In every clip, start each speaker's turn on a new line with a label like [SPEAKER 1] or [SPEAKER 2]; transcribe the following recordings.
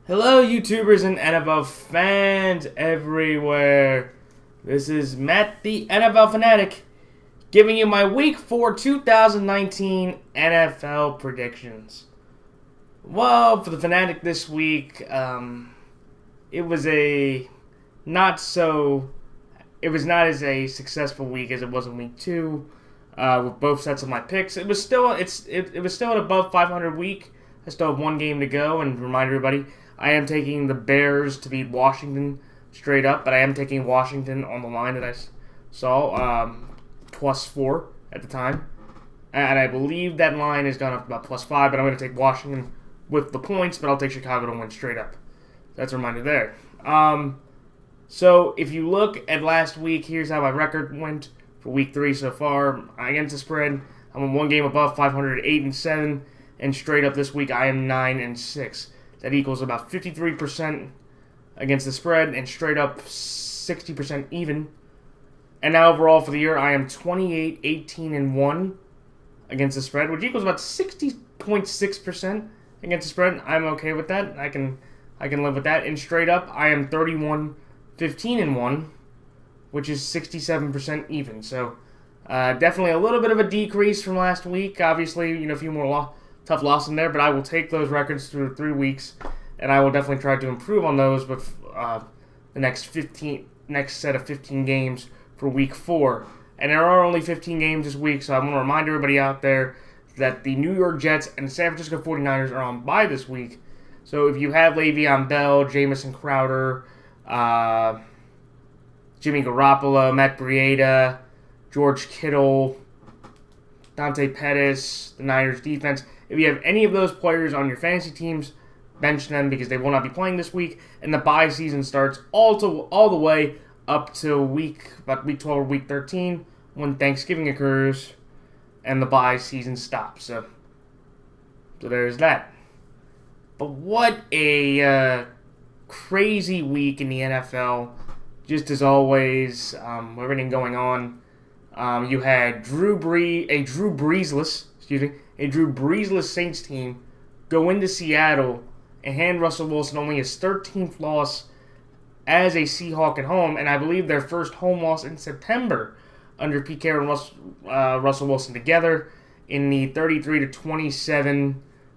[SPEAKER 1] Hello, YouTubers and NFL fans everywhere. This is Matt, the NFL Fanatic, giving you my Week 4 2019 NFL predictions. Well, for the Fanatic this week, it was not as a successful week as it was in Week 2. With both sets of my picks, it was still an above 500 week. I still have one game to go, and remind everybody, I am taking the Bears to beat Washington straight up, but I am taking Washington on the line that I saw, +4 at the time. And I believe that line has gone up to about +5, but I'm going to take Washington with the points, but I'll take Chicago to win straight up. That's a reminder there. So if you look at last week, here's how my record went for Week 3 so far. Against the spread, I'm on one game above 500, 8-7, and straight up this week I am 9-6. That equals about 53% against the spread and straight up 60% even. And now overall for the year, I am 28, 18-1 against the spread, which equals about 60.6% against the spread. I'm okay with that. I can live with that. And straight up, I am 31, 15-1, which is 67% even. So definitely a little bit of a decrease from last week. Obviously, a few more tough loss in there, but I will take those records through 3 weeks, and I will definitely try to improve on those with the next set of 15 games for Week 4. And there are only 15 games this week, so I want to remind everybody out there that the New York Jets and the San Francisco 49ers are on bye this week. So if you have Le'Veon Bell, Jamison Crowder, Jimmy Garoppolo, Matt Breida, George Kittle, Dante Pettis, the Niners defense, if you have any of those players on your fantasy teams, bench them because they will not be playing this week, and the bye season starts all the way up to about week 12 or week 13 when Thanksgiving occurs and the bye season stops. So there's that. But what a crazy week in the NFL, just as always, everything going on. You had a Drew Breesless Saints team go into Seattle and hand Russell Wilson only his 13th loss as a Seahawk at home, and I believe their first home loss in September under Pete Carroll and Russell Wilson together in the 33-27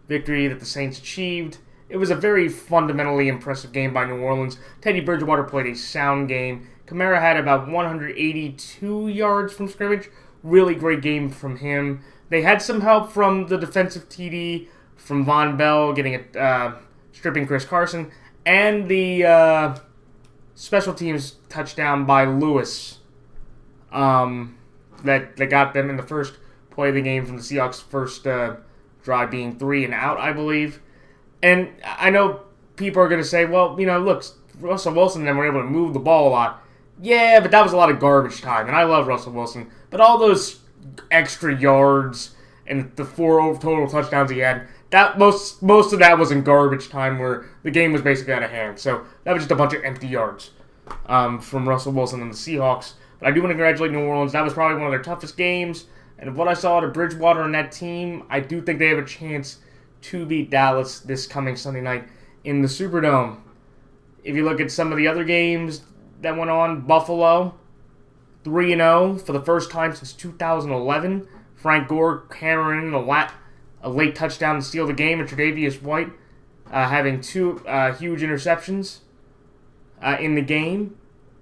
[SPEAKER 1] victory that the Saints achieved. It was a very fundamentally impressive game by New Orleans. Teddy Bridgewater played a sound game. Kamara had about 182 yards from scrimmage. Really great game from him. They had some help from the defensive TD from Von Bell stripping Chris Carson, and the special teams touchdown by Lewis that got them in the first play of the game from the Seahawks' first drive being 3 and out, I believe. And I know people are going to say, well, look, Russell Wilson and them were able to move the ball a lot. Yeah, but that was a lot of garbage time, and I love Russell Wilson. But all those extra yards and the 4 total touchdowns he had, that most of that was in garbage time where the game was basically out of hand. So that was just a bunch of empty yards from Russell Wilson and the Seahawks. But I do want to congratulate New Orleans. That was probably one of their toughest games. And of what I saw to Bridgewater and that team, I do think they have a chance to beat Dallas this coming Sunday night in the Superdome. If you look at some of the other games that went on, Buffalo 3-0 for the first time since 2011. Frank Gore hammering in a late touchdown to steal the game, and Tre'Davious White having 2 huge interceptions in the game.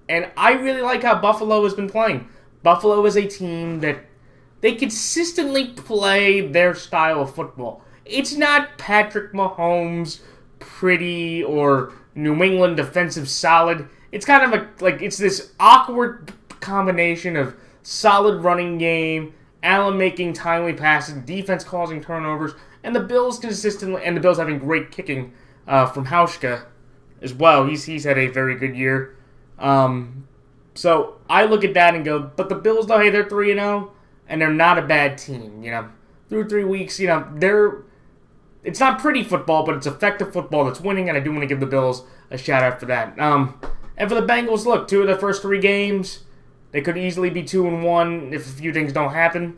[SPEAKER 1] And I really like how Buffalo has been playing. Buffalo is a team that they consistently play their style of football. It's not Patrick Mahomes pretty or New England defensive solid. It's kind of it's this awkward combination of solid running game, Allen making timely passes, defense causing turnovers, and the Bills having great kicking from Hauschka as well. He's had a very good year. So I look at that and go, but the Bills though, hey, they're 3-0 and they're not a bad team. Through 3 weeks, it's not pretty football, but it's effective football that's winning, and I do want to give the Bills a shout out for that. And for the Bengals, look, 2 of their first 3 games, they could easily be 2-1 if a few things don't happen.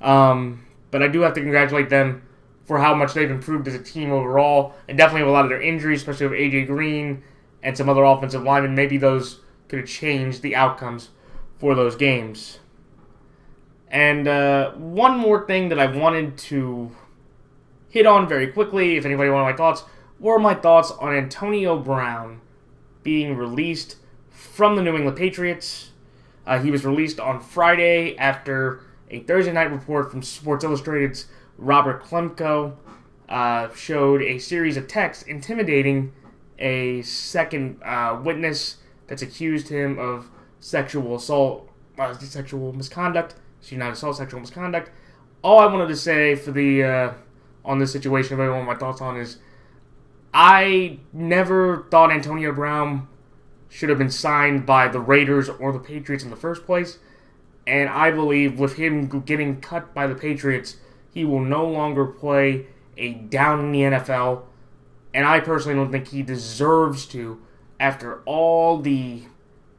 [SPEAKER 1] But I do have to congratulate them for how much they've improved as a team overall, and definitely with a lot of their injuries, especially with AJ Green and some other offensive linemen. Maybe those could have changed the outcomes for those games. And one more thing that I wanted to hit on very quickly, if anybody wanted my thoughts, were my thoughts on Antonio Brown being released from the New England Patriots. He was released on Friday after a Thursday night report from Sports Illustrated's Robert Klemko showed a series of texts intimidating a second witness that's accused him of sexual assault, sexual misconduct. Not assault, sexual misconduct. All I wanted to say for the on this situation, if anyone want my thoughts on, is I never thought Antonio Brown should have been signed by the Raiders or the Patriots in the first place, and I believe with him getting cut by the Patriots, he will no longer play a down in the NFL, and I personally don't think he deserves to after all the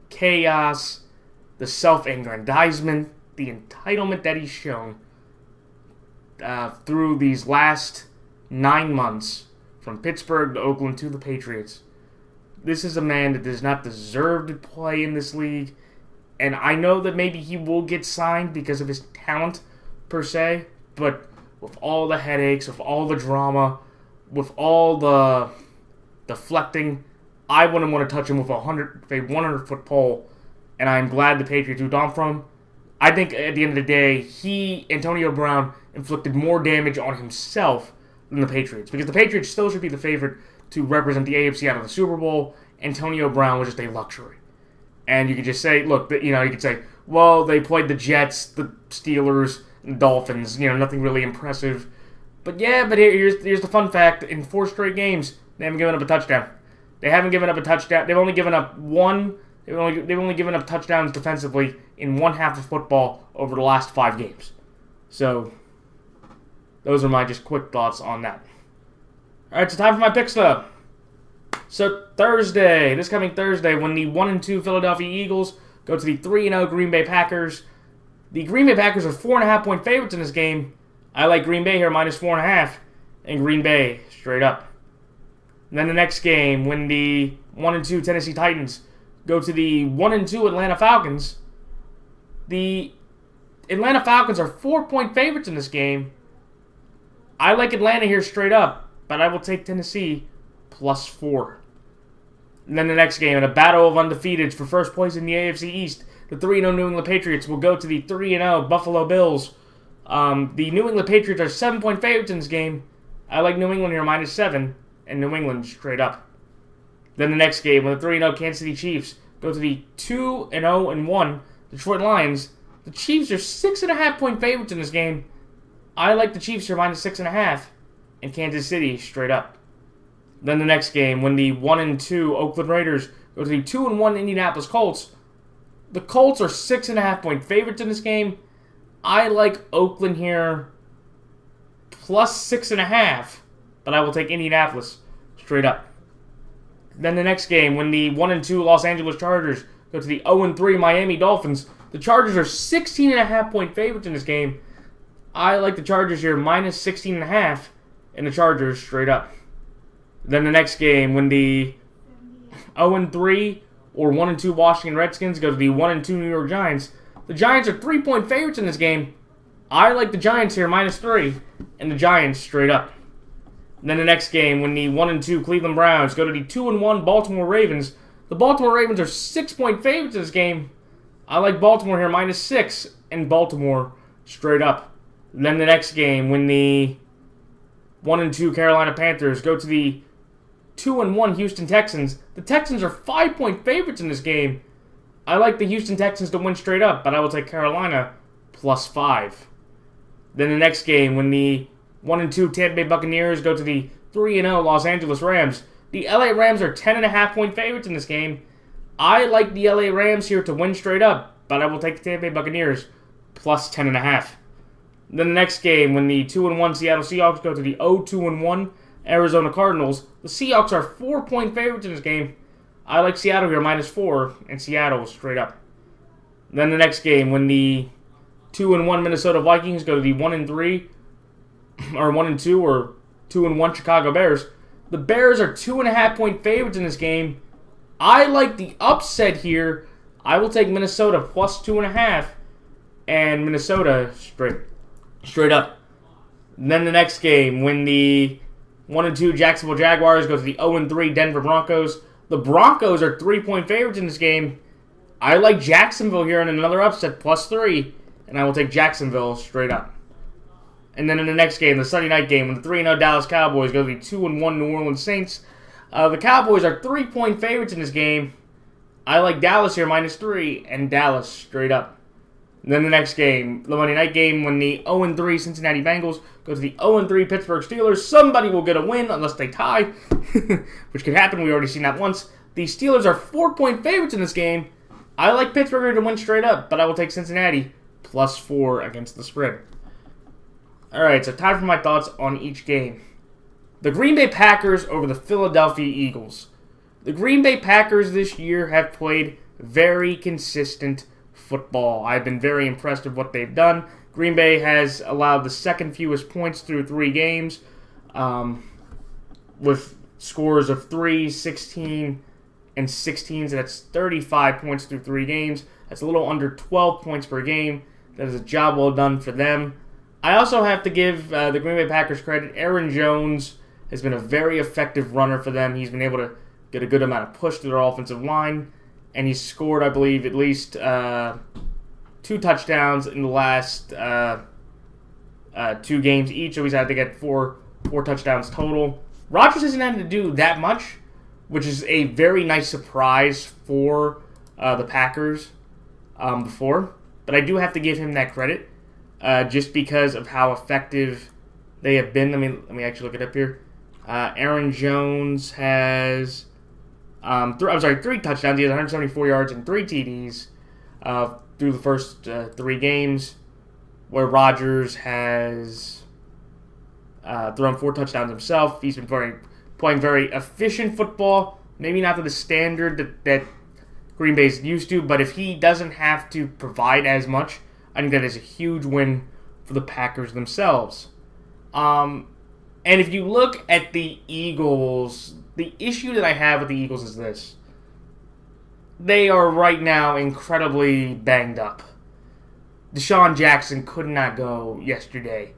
[SPEAKER 1] chaos, the self-aggrandizement, the entitlement that he's shown through these last 9 months, from Pittsburgh to Oakland to the Patriots. This is a man that does not deserve to play in this league, and I know that maybe he will get signed because of his talent, per se, but with all the headaches, with all the drama, with all the deflecting, I wouldn't want to touch him with a 100-foot pole, and I'm glad the Patriots moved on from him. I think at the end of the day, Antonio Brown, inflicted more damage on himself than the Patriots. Because the Patriots still should be the favorite to represent the AFC out of the Super Bowl. Antonio Brown was just a luxury. And you could just say, look, you could say, well, they played the Jets, the Steelers, and the Dolphins. Nothing really impressive. But here's the fun fact. In 4 straight games, they haven't given up a touchdown. They haven't given up a touchdown. They've only given up one. They've only given up touchdowns defensively in one half of football over the last 5 games. So, those are my just quick thoughts on that. Alright, so time for my picks though. So, this coming Thursday, when the 1-2 Philadelphia Eagles go to the 3-0 Green Bay Packers. The Green Bay Packers are 4.5-point favorites in this game. I like Green Bay here, minus 4.5. And Green Bay, straight up. And then the next game, when the 1-2 Tennessee Titans go to the 1-2 Atlanta Falcons. The Atlanta Falcons are 4-point favorites in this game. I like Atlanta here straight up, but I will take Tennessee plus 4. And then the next game, in a battle of undefeateds for first place in the AFC East, the 3-0 New England Patriots will go to the 3-0 Buffalo Bills. The New England Patriots are 7-point favorites in this game. I like New England here minus 7, and New England straight up. Then the next game, when the 3-0 Kansas City Chiefs go to the 2-0-1 Detroit Lions. The Chiefs are 6.5-point favorites in this game. I like the Chiefs here minus 6.5, and Kansas City straight up. Then the next game, when the 1-2 Oakland Raiders go to the 2-1 Indianapolis Colts. The Colts are 6.5-point favorites in this game. I like Oakland here plus 6.5, but I will take Indianapolis straight up. Then the next game, when the 1-2 Los Angeles Chargers go to the 0-3 Miami Dolphins. The Chargers are 16.5-point favorites in this game. I like the Chargers here minus 16.5, and the Chargers straight up. Then the next game, when the 0-3 or 1-2 Washington Redskins go to the 1-2 New York Giants. The Giants are 3-point favorites in this game. I like the Giants here minus 3, and the Giants straight up. And then the next game, when the 1-2 Cleveland Browns go to the 2-1 Baltimore Ravens. The Baltimore Ravens are 6-point favorites in this game. I like Baltimore here minus 6, and Baltimore straight up. And then the next game, when the 1-2 Carolina Panthers go to the 2-1 Houston Texans. The Texans are 5-point favorites in this game. I like the Houston Texans to win straight up, but I will take Carolina plus 5. Then the next game, when the 1-2 Tampa Bay Buccaneers go to the 3-0 Los Angeles Rams. The LA Rams are 10.5-point favorites in this game. I like the LA Rams here to win straight up, but I will take the Tampa Bay Buccaneers plus 10.5. Then the next game, when the 2-1 Seattle Seahawks go to the 0-2-1 Arizona Cardinals. The Seahawks are 4-point favorites in this game. I like Seattle here minus 4, and Seattle straight up. Then the next game, when the 2-1 Minnesota Vikings go to the 1-3 are 1-2 or 2-1 Chicago Bears. The Bears are 2.5-point favorites in this game. I like the upset here. I will take Minnesota plus 2.5, and Minnesota straight up. And then the next game, when the 1-2 Jacksonville Jaguars go to the 0-3 Denver Broncos. The Broncos are 3-point favorites in this game. I like Jacksonville here in another upset, plus 3, and I will take Jacksonville straight up. And then in the next game, the Sunday night game, when the 3-0 Dallas Cowboys go to the 2-1 New Orleans Saints. The Cowboys are 3-point favorites in this game. I like Dallas here, minus 3, and Dallas straight up. And then the next game, the Monday night game, when the 0-3 Cincinnati Bengals go to the 0-3 Pittsburgh Steelers. Somebody will get a win unless they tie, which could happen. We've already seen that once. The Steelers are 4-point favorites in this game. I like Pittsburgh to win straight up, but I will take Cincinnati plus 4 against the spread. Alright, so time for my thoughts on each game. The Green Bay Packers over the Philadelphia Eagles. The Green Bay Packers this year have played very consistent football. I've been very impressed with what they've done. Green Bay has allowed the second fewest points through 3 games, with scores of 3, 16, and 16. So that's 35 points through 3 games. That's a little under 12 points per game. That is a job well done for them. I also have to give the Green Bay Packers credit. Aaron Jones has been a very effective runner for them. He's been able to get a good amount of push to their offensive line, and he's scored, I believe, at least 2 touchdowns in the last 2 games each. So he's had to get 4 touchdowns total. Rodgers hasn't had to do that much, which is a very nice surprise for the Packers before. But I do have to give him that credit. Just because of how effective they have been. Let me actually look it up here. Aaron Jones has 3 touchdowns. He has 174 yards and 3 TDs through the first 3 games, where Rodgers has thrown 4 touchdowns himself. He's been playing very efficient football. Maybe not to the standard that Green Bay's used to, but if he doesn't have to provide as much, I think that is a huge win for the Packers themselves. And if you look at the Eagles, the issue that I have with the Eagles is this. They are right now incredibly banged up. Deshaun Jackson could not go yesterday.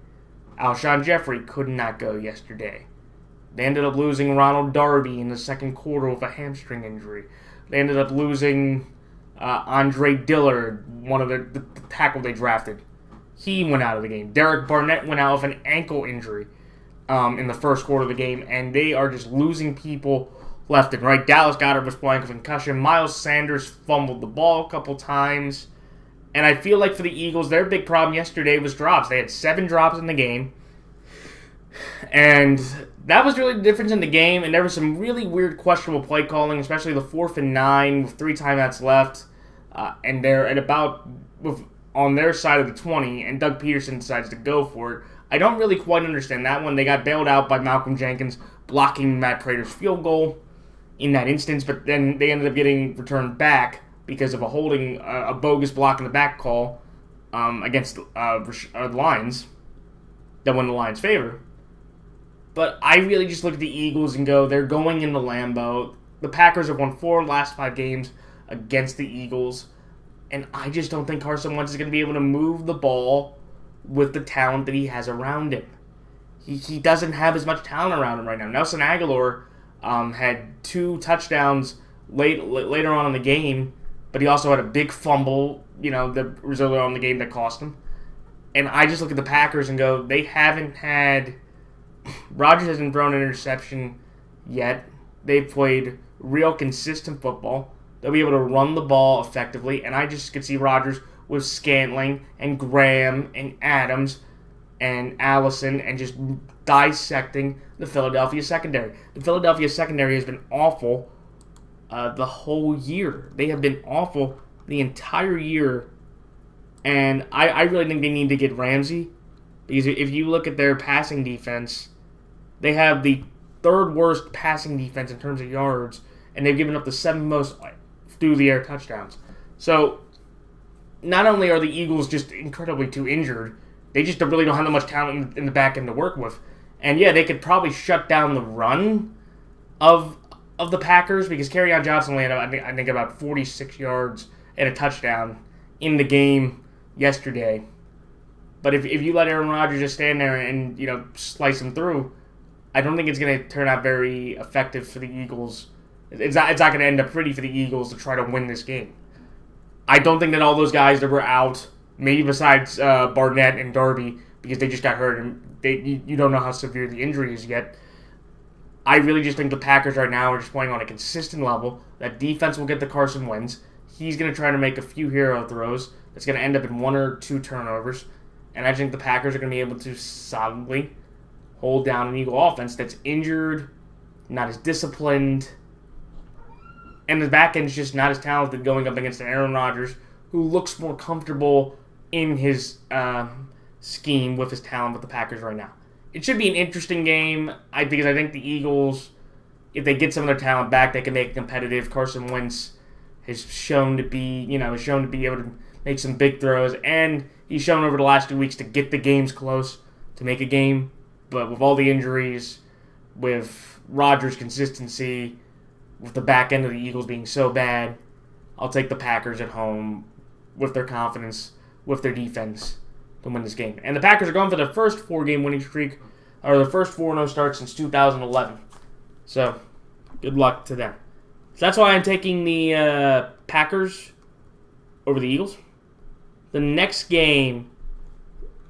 [SPEAKER 1] Alshon Jeffrey could not go yesterday. They ended up losing Ronald Darby in the second quarter with a hamstring injury. They ended up losing Andre Dillard, one of the tackle they drafted. He went out of the game. Derek Barnett went out with an ankle injury in the first quarter of the game, and they are just losing people left and right. Dallas Goedert was playing with concussion. Miles Sanders fumbled the ball a couple times. And I feel like for the Eagles, their big problem yesterday was drops. They had 7 drops in the game. And that was really the difference in the game. And there was some really weird questionable play calling, especially the 4th and 9 with 3 timeouts left. And they're at about on their side of the 20, and Doug Peterson decides to go for it. I don't really quite understand that one. They got bailed out by Malcolm Jenkins blocking Matt Prater's field goal in that instance, but then they ended up getting returned back because of a bogus block in the back call against the Lions that won the Lions' favor. But I really just look at the Eagles and go, they're going into Lambeau. The Packers have won 4 of the last 5 games against the Eagles, and I just don't think Carson Wentz is going to be able to move the ball with the talent that he has around him. He doesn't have as much talent around him right now. Nelson Aguilar had 2 touchdowns later on in the game, but he also had a big fumble, that was earlier on in the game that cost him. And I just look at the Packers and go, they haven't had... Rodgers hasn't thrown an interception yet. They've played real consistent football. They'll be able to run the ball effectively, and I just could see Rodgers with Scantling and Graham and Adams and Allison and just dissecting the Philadelphia secondary. The Philadelphia secondary has been awful the whole year. They have been awful the entire year, and I really think they need to get Ramsey, because if you look at their passing defense, they have the 3rd worst passing defense in terms of yards, and they've given up the 7th most through-the-air touchdowns. So, not only are the Eagles just incredibly too injured, They just really don't have that much talent in the back end to work with. And yeah, they could probably shut down the run of the Packers because Kerryon Johnson landed, I think, about 46 yards and a touchdown in the game yesterday. But if you let Aaron Rodgers just stand there and, slice him through, I don't think it's going to turn out very effective for the Eagles. It's not going to end up pretty for the Eagles to try to win this game. I don't think that all those guys that were out, maybe besides Barnett and Darby, because they just got hurt and you don't know how severe the injury is yet. I really just think the Packers right now are just playing on a consistent level. That defense will get the Carson Wentz. He's going to try to make a few hero throws. That's going to end up in 1 or 2 turnovers. And I think the Packers are going to be able to solidly hold down an Eagle offense that's injured, not as disciplined, and the back end's just not as talented going up against an Aaron Rodgers who looks more comfortable in his scheme with his talent with the Packers right now. It should be an interesting game because I think the Eagles, if they get some of their talent back, they can make it competitive. Carson Wentz has shown to be able to make some big throws, and he's shown over the last 2 weeks to get the games close, to make a game. But with all the injuries, with Rodgers' consistency, with the back end of the Eagles being so bad, I'll take the Packers at home with their confidence, with their defense, to win this game. And the Packers are going for their first 4-game winning streak, or their first 4-0 start since 2011. So, good luck to them. So that's why I'm taking the Packers over the Eagles. The next game,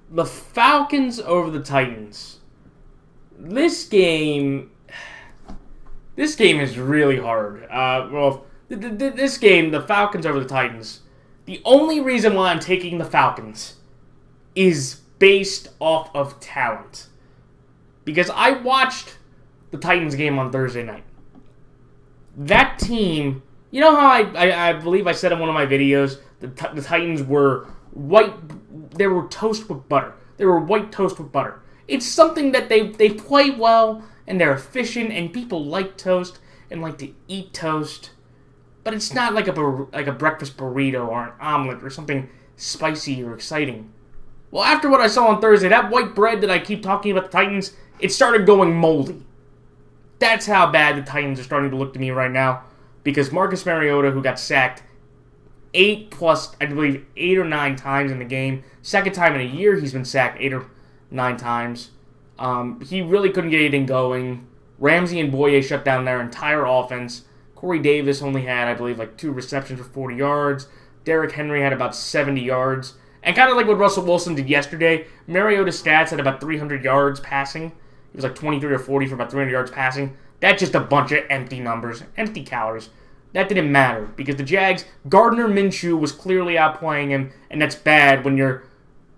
[SPEAKER 1] the Falcons over the Titans. This game is really hard. This game, the Falcons over the Titans, the only reason why I'm taking the Falcons is based off of talent. Because I watched the Titans game on Thursday night. That team, you know how I believe I said in one of my videos, the Titans were white, they were toast with butter. They were white toast with butter. It's something that they play well, and they're efficient, and people like toast and like to eat toast. But it's not like a breakfast burrito or an omelet or something spicy or exciting. Well, after what I saw on Thursday, that white bread that I keep talking about the Titans, it started going moldy. That's how bad the Titans are starting to look to me right now. Because Marcus Mariota, who got sacked 8 or 9 times in the game, second time in a year he's been sacked 8 or 9 times. He really couldn't get anything going. Ramsey and Boye shut down their entire offense. Corey Davis only had, 2 receptions for 40 yards. Derrick Henry had about 70 yards. And kind of like what Russell Wilson did yesterday, Mariota's stats had about 300 yards passing. He was 23 or 40 for about 300 yards passing. That's just a bunch of empty numbers, empty calories. That didn't matter because the Jags, Gardner Minshew was clearly outplaying him, and that's bad when your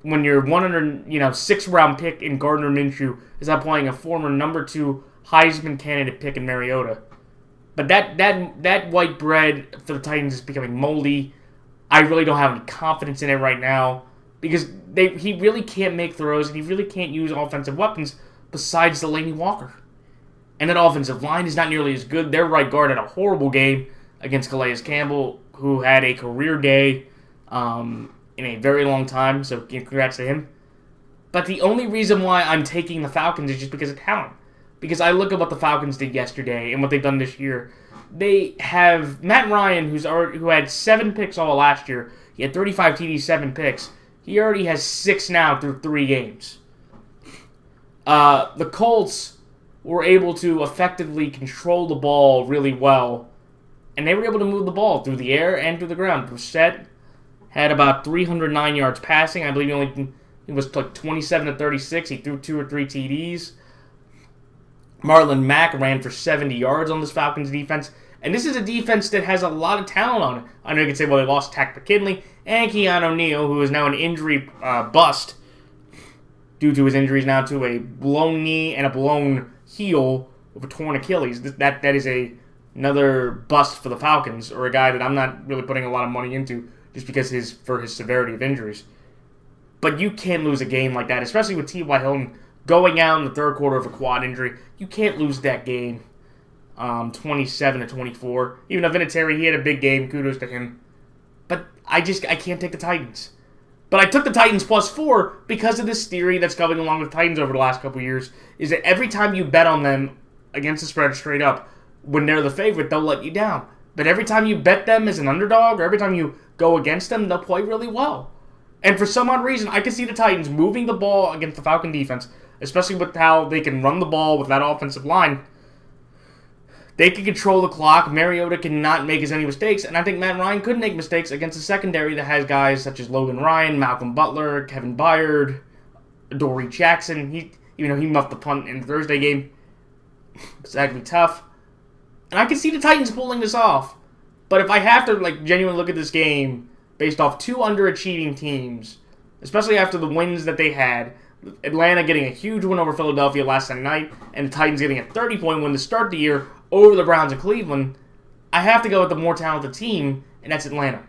[SPEAKER 1] 6th round pick in Gardner Minshew is outplaying a former number 2 Heisman candidate pick in Mariota. But that white bread for the Titans is becoming moldy. I really don't have any confidence in it right now because he really can't make throws and he really can't use offensive weapons besides Delaney Walker. And that offensive line is not nearly as good. Their right guard had a horrible game against Calais Campbell, who had a career day in a very long time, so congrats to him. But the only reason why I'm taking the Falcons is just because of talent. Because I look at what the Falcons did yesterday and what they've done this year. They have Matt Ryan, who had 7 picks all last year. He had 35 TDs, 7 picks. He already has 6 now through 3 games. The Colts were able to effectively control the ball really well, and they were able to move the ball through the air and through the ground. Brissett had about 309 yards passing. I believe he was 27 to 36. He threw 2 or 3 TDs. Marlon Mack ran for 70 yards on this Falcons defense. And this is a defense that has a lot of talent on it. I know you could say, well, they lost Takk McKinley and Keanu Neal, who is now an injury bust due to his injuries now to a blown knee and a blown heel with a torn Achilles. That is another bust for the Falcons, or a guy that I'm not really putting a lot of money into just because for his severity of injuries. But you can't lose a game like that, especially with T.Y. Hilton going out in the third quarter of a quad injury. You can't lose that game 27 to 24. Even though Vinatieri, he had a big game. Kudos to him. But I can't take the Titans. But I took the Titans +4 because of this theory that's coming along with Titans over the last couple of years, is that every time you bet on them against the spread straight up, when they're the favorite, they'll let you down. But every time you bet them as an underdog, or every time you go against them, they'll play really well. And for some odd reason, I can see the Titans moving the ball against the Falcon defense, especially with how they can run the ball with that offensive line. They can control the clock. Mariota cannot make as many mistakes, and I think Matt Ryan could make mistakes against a secondary that has guys such as Logan Ryan, Malcolm Butler, Kevin Byard, Dory Jackson. He muffed the punt in the Thursday game. It's that could be tough. And I can see the Titans pulling this off. But if I have to genuinely look at this game based off two underachieving teams, especially after the wins that they had, Atlanta getting a huge win over Philadelphia last Sunday night, and the Titans getting a 30-point win to start the year over the Browns and Cleveland, I have to go with the more talented team, and that's Atlanta.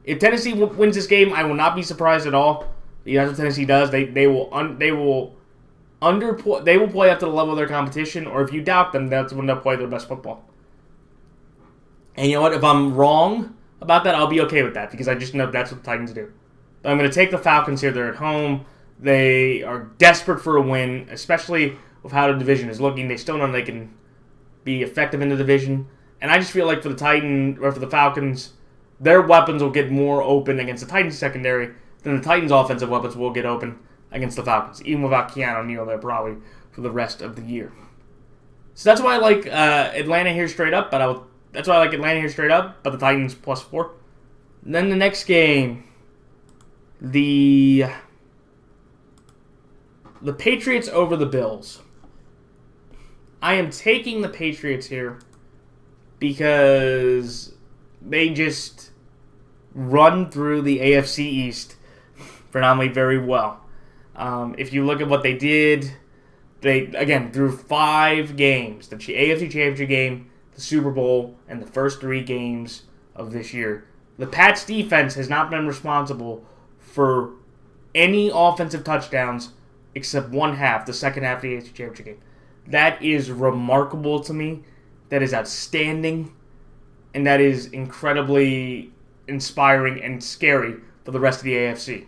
[SPEAKER 1] If Tennessee wins this game, I will not be surprised at all. That's what Tennessee does. They will play up to the level of their competition, or if you doubt them, that's when they'll play their best football. And you know what? If I'm wrong about that, I'll be okay with that, because I just know that's what the Titans do. But I'm going to take the Falcons here. They're at home. They are desperate for a win, especially with how the division is looking. They still know they can be effective in the division. And I just feel like for the Falcons, their weapons will get more open against the Titans secondary than the Titans' offensive weapons will get open against the Falcons, even without Keanu Neal there probably for the rest of the year. So that's why I like Atlanta here straight up, but the Titans +4. And then the next game, the Patriots over the Bills. I am taking the Patriots here because they just run through the AFC East phenomenally very well. If you look at what they did, through 5 games, the AFC Championship game, the Super Bowl, and the first 3 games of this year, the Pats defense has not been responsible for any offensive touchdowns except the second half of the AFC Championship game. That is remarkable to me. That is outstanding. And that is incredibly inspiring and scary for the rest of the AFC.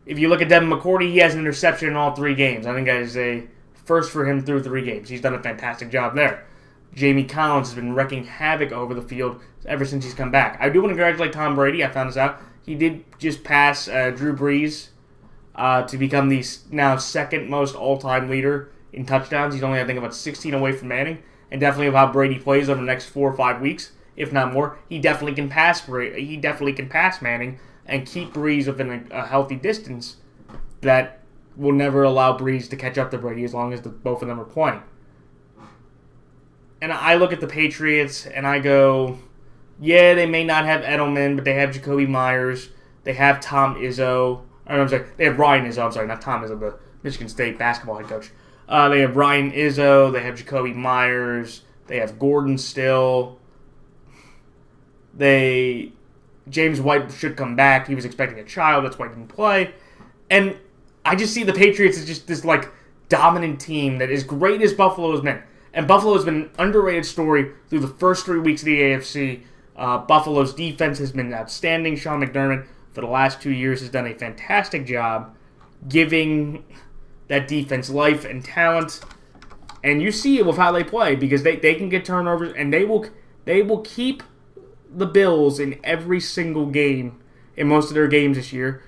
[SPEAKER 1] If you look at Devin McCourty, he has an interception in all 3 games. I think that is a first for him through 3 games. He's done a fantastic job there. Jamie Collins has been wrecking havoc over the field ever since he's come back. I do want to congratulate Tom Brady. I found this out. He did just pass Drew Brees to become the now second most all-time leader in touchdowns. He's only, I think, about 16 away from Manning. And definitely with how Brady plays over the next 4 or 5 weeks, if not more, he definitely can pass Manning and keep Brees within a healthy distance that will never allow Brees to catch up to Brady as long as both of them are playing. And I look at the Patriots and I go, yeah, they may not have Edelman, but they have Jacoby Myers. They have Tom Izzo. They have Ryan Izzo. I'm sorry, not Tom Izzo, the Michigan State basketball head coach. They have Ryan Izzo. They have Jacoby Myers. They have Gordon still. James White should come back. He was expecting a child. That's why he didn't play. And I just see the Patriots as just this dominant team that is great as Buffalo has been. And Buffalo has been an underrated story through the first 3 weeks of the AFC. Buffalo's defense has been outstanding. Sean McDermott, for the last 2 years, has done a fantastic job giving that defense life and talent. And you see it with how they play, because they can get turnovers, and they will keep the Bills in every single game in most of their games this year.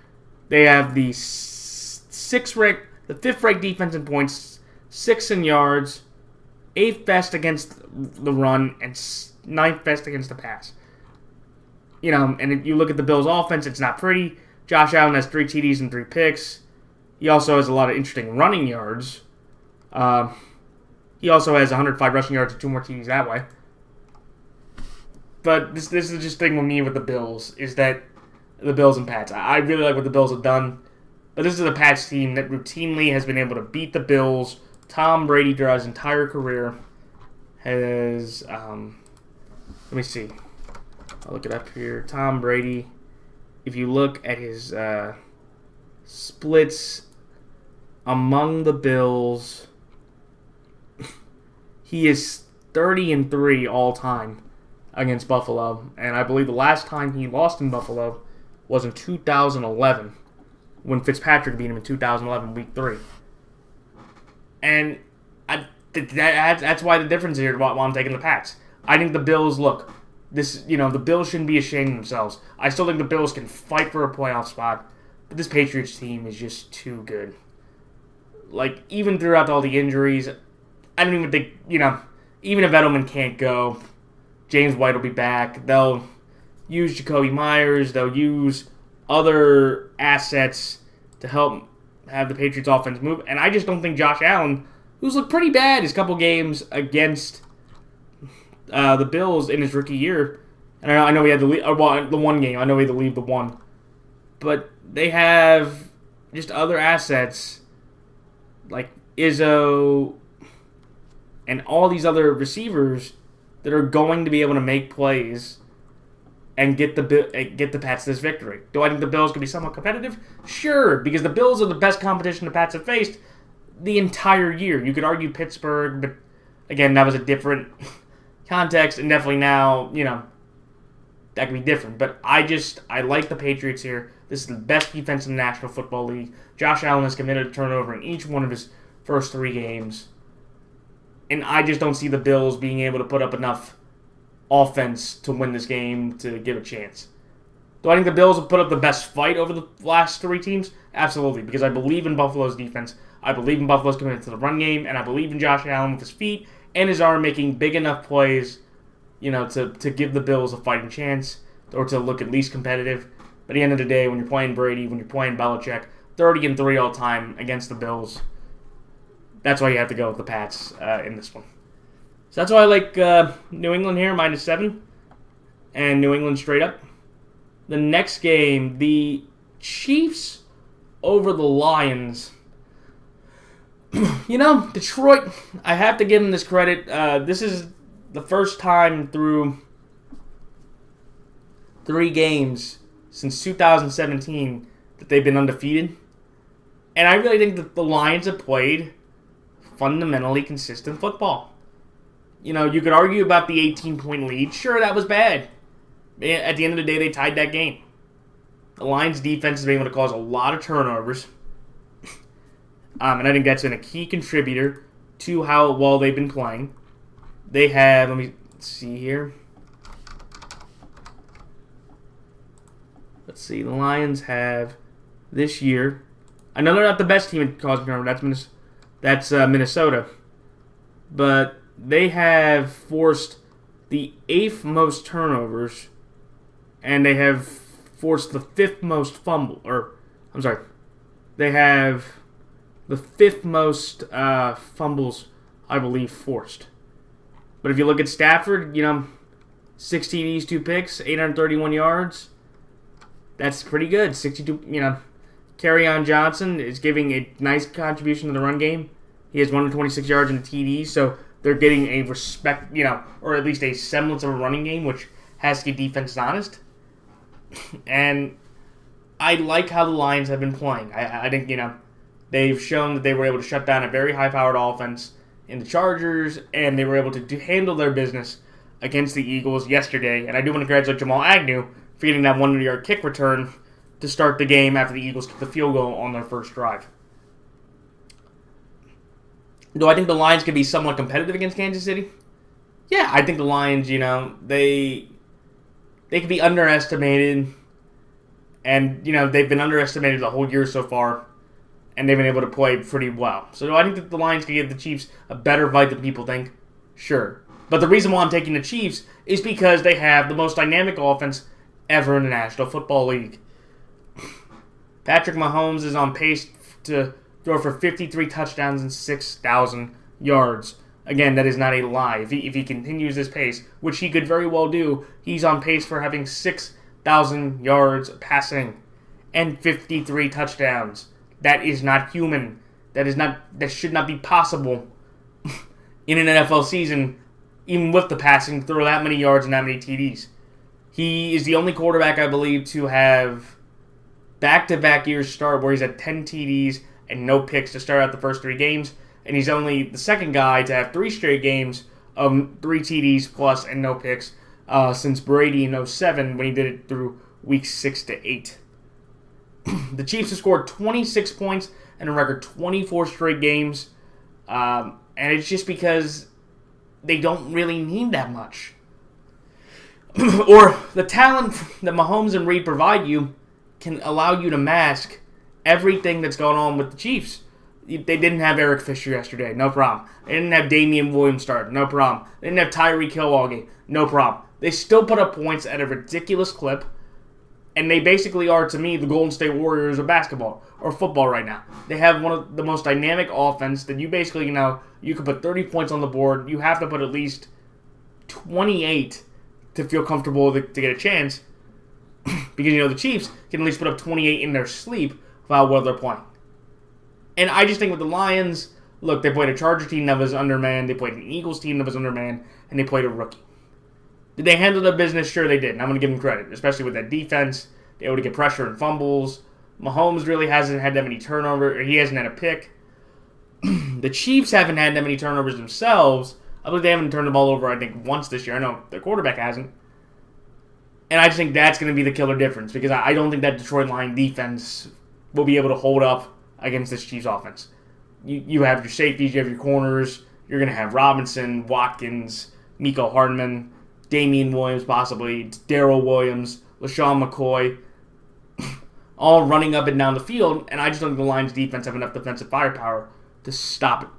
[SPEAKER 1] They have the 5th-ranked defense in points, 6th in yards, 8th best against the run, and 9th best against the pass. And if you look at the Bills' offense, it's not pretty. Josh Allen has 3 TDs and 3 picks. He also has a lot of interesting running yards. He also has 105 rushing yards and 2 more TDs that way. But this is just the thing with me with the Bills, is that the Bills and Pats. I really like what the Bills have done. But this is a Pats team that routinely has been able to beat the Bills. Tom Brady, throughout his entire career, has... let me see. I'll look it up here. Tom Brady, if you look at his splits among the Bills, he is 30-3 all time against Buffalo. And I believe the last time he lost in Buffalo was in 2011. when Fitzpatrick beat him in 2011 Week 3. And that's why the difference here, why I'm taking the Pats. I think the Bills, the Bills shouldn't be ashamed of themselves. I still think the Bills can fight for a playoff spot, but this Patriots team is just too good. Like, even throughout all the injuries, I don't even think, even if Edelman can't go, James White will be back. They'll use Jacoby Myers. They'll use other assets to help have the Patriots offense move. And I just don't think Josh Allen, who's looked pretty bad his couple games against the Bills in his rookie year. And I know he had to leave, the one game. I know he had to leave the one. But they have just other assets like Izzo and all these other receivers that are going to be able to make plays and get the Pats this victory. Do I think the Bills can be somewhat competitive? Sure, because the Bills are the best competition the Pats have faced the entire year. You could argue Pittsburgh, but again, that was a different context, and definitely now, that could be different. But I like the Patriots here. This is the best defense in the National Football League. Josh Allen has committed a turnover in each one of his first 3 games. And I just don't see the Bills being able to put up enough offense to win this game to give a chance. Do I think the Bills will put up the best fight over the last 3 teams? Absolutely, because I believe in Buffalo's defense. I believe in Buffalo's commitment to the run game, and I believe in Josh Allen with his feet and his arm making big enough plays, to give the Bills a fighting chance or to look at least competitive. But at the end of the day, when you're playing Brady, when you're playing Belichick, 30-3 all time against the Bills, that's why you have to go with the Pats in this one. So that's why I like New England here, -7, and New England straight up. The next game, the Chiefs over the Lions. Detroit, I have to give them this credit. This is the first time through 3 games since 2017 that they've been undefeated. And I really think that the Lions have played fundamentally consistent football. You could argue about the 18-point lead. Sure, that was bad. At the end of the day, they tied that game. The Lions' defense has been able to cause a lot of turnovers. And I think that's been a key contributor to how well they've been playing. They have, let me see here. Let's see, the Lions have this year. I know they're not the best team at causing turnovers. That's Minnesota. But they have forced the 8th most turnovers, and they have forced the 5th most they have the 5th most fumbles, I believe, forced. But if you look at Stafford, 6 TDs, 2 picks, 831 yards. That's pretty good. 62, Kerryon Johnson is giving a nice contribution to the run game. He has 126 yards in the TDs, so they're getting a respect, or at least a semblance of a running game, which has to keep defenses honest. And I like how the Lions have been playing. I think, they've shown that they were able to shut down a very high-powered offense in the Chargers, and they were able to handle their business against the Eagles yesterday. And I do want to congratulate Jamal Agnew for getting that 100-yard kick return to start the game after the Eagles kicked the field goal on their first drive. Do I think the Lions can be somewhat competitive against Kansas City? Yeah, I think the Lions, they can be underestimated. And, they've been underestimated the whole year so far. And they've been able to play pretty well. So do I think that the Lions can give the Chiefs a better fight than people think? Sure. But the reason why I'm taking the Chiefs is because they have the most dynamic offense ever in the National Football League. Patrick Mahomes is on pace to throw for 53 touchdowns and 6,000 yards. Again, that is not a lie. If he continues this pace, which he could very well do, he's on pace for having 6,000 yards passing and 53 touchdowns. That is not human. That should not be possible in an NFL season, even with the passing, throw that many yards and that many TDs. He is the only quarterback, I believe, to have back-to-back years start where he's at 10 TDs and no picks to start out the first 3 games. And he's only the second guy to have 3 straight games of 3 TDs plus and no picks since Brady in 2007 when he did it through weeks 6 to 8. The Chiefs have scored 26 points in a record 24 straight games. And it's just because they don't really need that much. Or the talent that Mahomes and Reed provide you can allow you to mask everything that's going on with the Chiefs. They didn't have Eric Fisher yesterday, no problem. They didn't have Damian Williams start, no problem. They didn't have Tyreek Hill all game, no problem. They still put up points at a ridiculous clip, and they basically are, to me, the Golden State Warriors of basketball or football right now. They have one of the most dynamic offense that you basically, you can put 30 points on the board. You have to put at least 28 to feel comfortable to get a chance, because, the Chiefs can at least put up 28 in their sleep of how well they're playing. And I just think with the Lions, look, they played a Charger team that was undermanned, they played an Eagles team that was undermanned, and they played a rookie. Did they handle their business? Sure they did, and I'm going to give them credit, especially with that defense. They were able to get pressure and fumbles. Mahomes really hasn't had that many turnovers, or he hasn't had a pick. The Chiefs haven't had that many turnovers themselves. I believe they haven't turned the ball over, I think, once this year. I know their quarterback hasn't. And I just think that's going to be the killer difference, because I don't think that Detroit Lions defense will be able to hold up against this Chiefs offense. You have your safeties, you have your corners, you're going to have Robinson, Watkins, Mecole Hardman, Damian Williams possibly, Darrell Williams, LaShawn McCoy, all running up and down the field, and I just don't think the Lions defense have enough defensive firepower to stop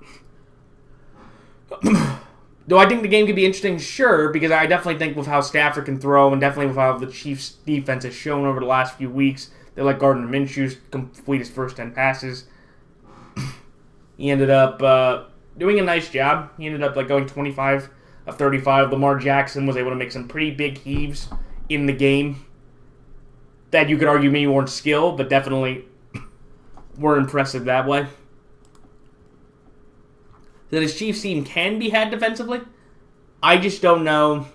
[SPEAKER 1] it. Do I think the game could be interesting? Sure, because I definitely think with how Stafford can throw, and definitely with how the Chiefs defense has shown over the last few weeks, they let Gardner Minshew complete his first 10 passes. He ended up doing a nice job. He ended up going 25 of 35. Lamar Jackson was able to make some pretty big heaves in the game that you could argue maybe weren't skill, but definitely were impressive that way. That his Chiefs team can be had defensively. I just don't know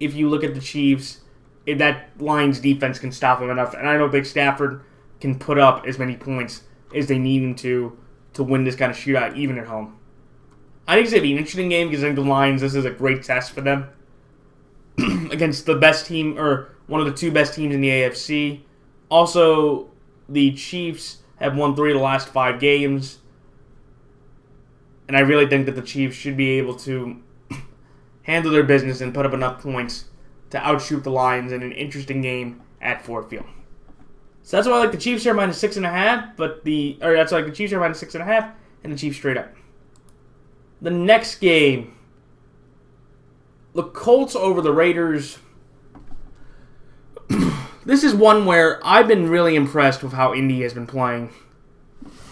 [SPEAKER 1] if you look at the Chiefs, if that Lions defense can stop them enough. And I don't think Stafford can put up as many points as they need him to win this kind of shootout, even at home. I think it's going to be an interesting game, because I think the Lions, this is a great test for them against the best team, or one of the two best teams in the AFC. Also, the Chiefs have won 3 of the last 5 games. And I really think that the Chiefs should be able to handle their business and put up enough points to outshoot the Lions in an interesting game at Ford Field. So that's why I like the Chiefs here minus 6.5, that's why I like the Chiefs here minus 6.5, and the Chiefs straight up. The next game, the Colts over the Raiders. This is one where I've been really impressed with how Indy has been playing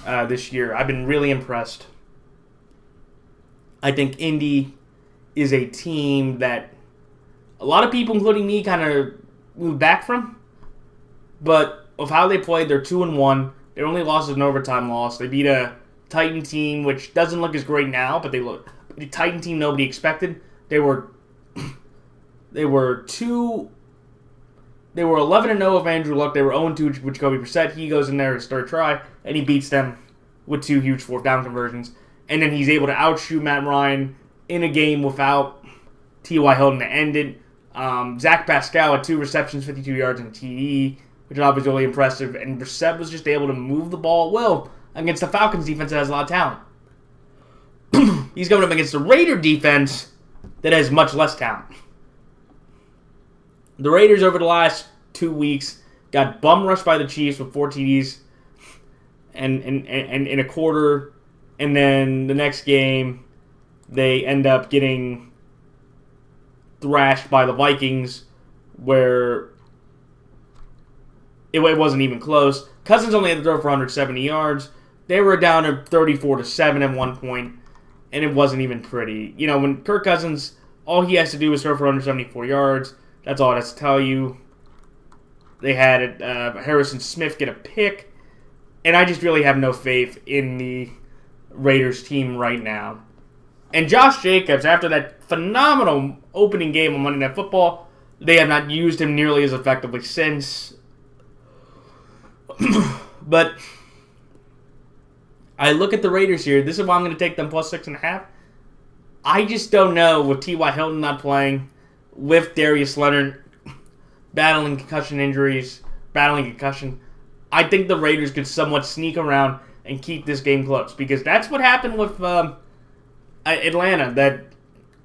[SPEAKER 1] this year. I've been really impressed. I think Indy is a team that a lot of people, including me, kind of moved back from. But of how they played, they're 2-1. Their only loss is an overtime loss. They beat a Titan team, which doesn't look as great now, but the Titan team nobody expected. They were 11-0 with Andrew Luck. They were 0-2 with Jacoby Brissett. He goes in there his third try, and he beats them with 2 huge 4th down conversions. And then he's able to outshoot Matt Ryan in a game without T.Y. Hilton to end it. Zach Pascal had 2 receptions, 52 yards, and a TD, which is obviously really impressive. And Brissett was just able to move the ball well against the Falcons defense that has a lot of talent. He's going up against the Raider defense that has much less talent. The Raiders over the last 2 weeks got bum rushed by the Chiefs with 4 TDs and in a quarter. And then the next game, they end up getting thrashed by the Vikings, where it wasn't even close. Cousins only had to throw for 170 yards. They were down to 34-7 at one point, and it wasn't even pretty. When Kirk Cousins, all he has to do is throw for 174 yards. That's all it has to tell you. They had Harrison Smith get a pick, and I just really have no faith in the Raiders team right now. And Josh Jacobs, after that phenomenal opening game on Monday Night Football, they have not used him nearly as effectively since. But I look at the Raiders here. This is why I'm going to take them plus 6.5. I just don't know, with T.Y. Hilton not playing, with Darius Leonard battling concussion. I think the Raiders could somewhat sneak around and keep this game close. Because that's what happened with Atlanta. That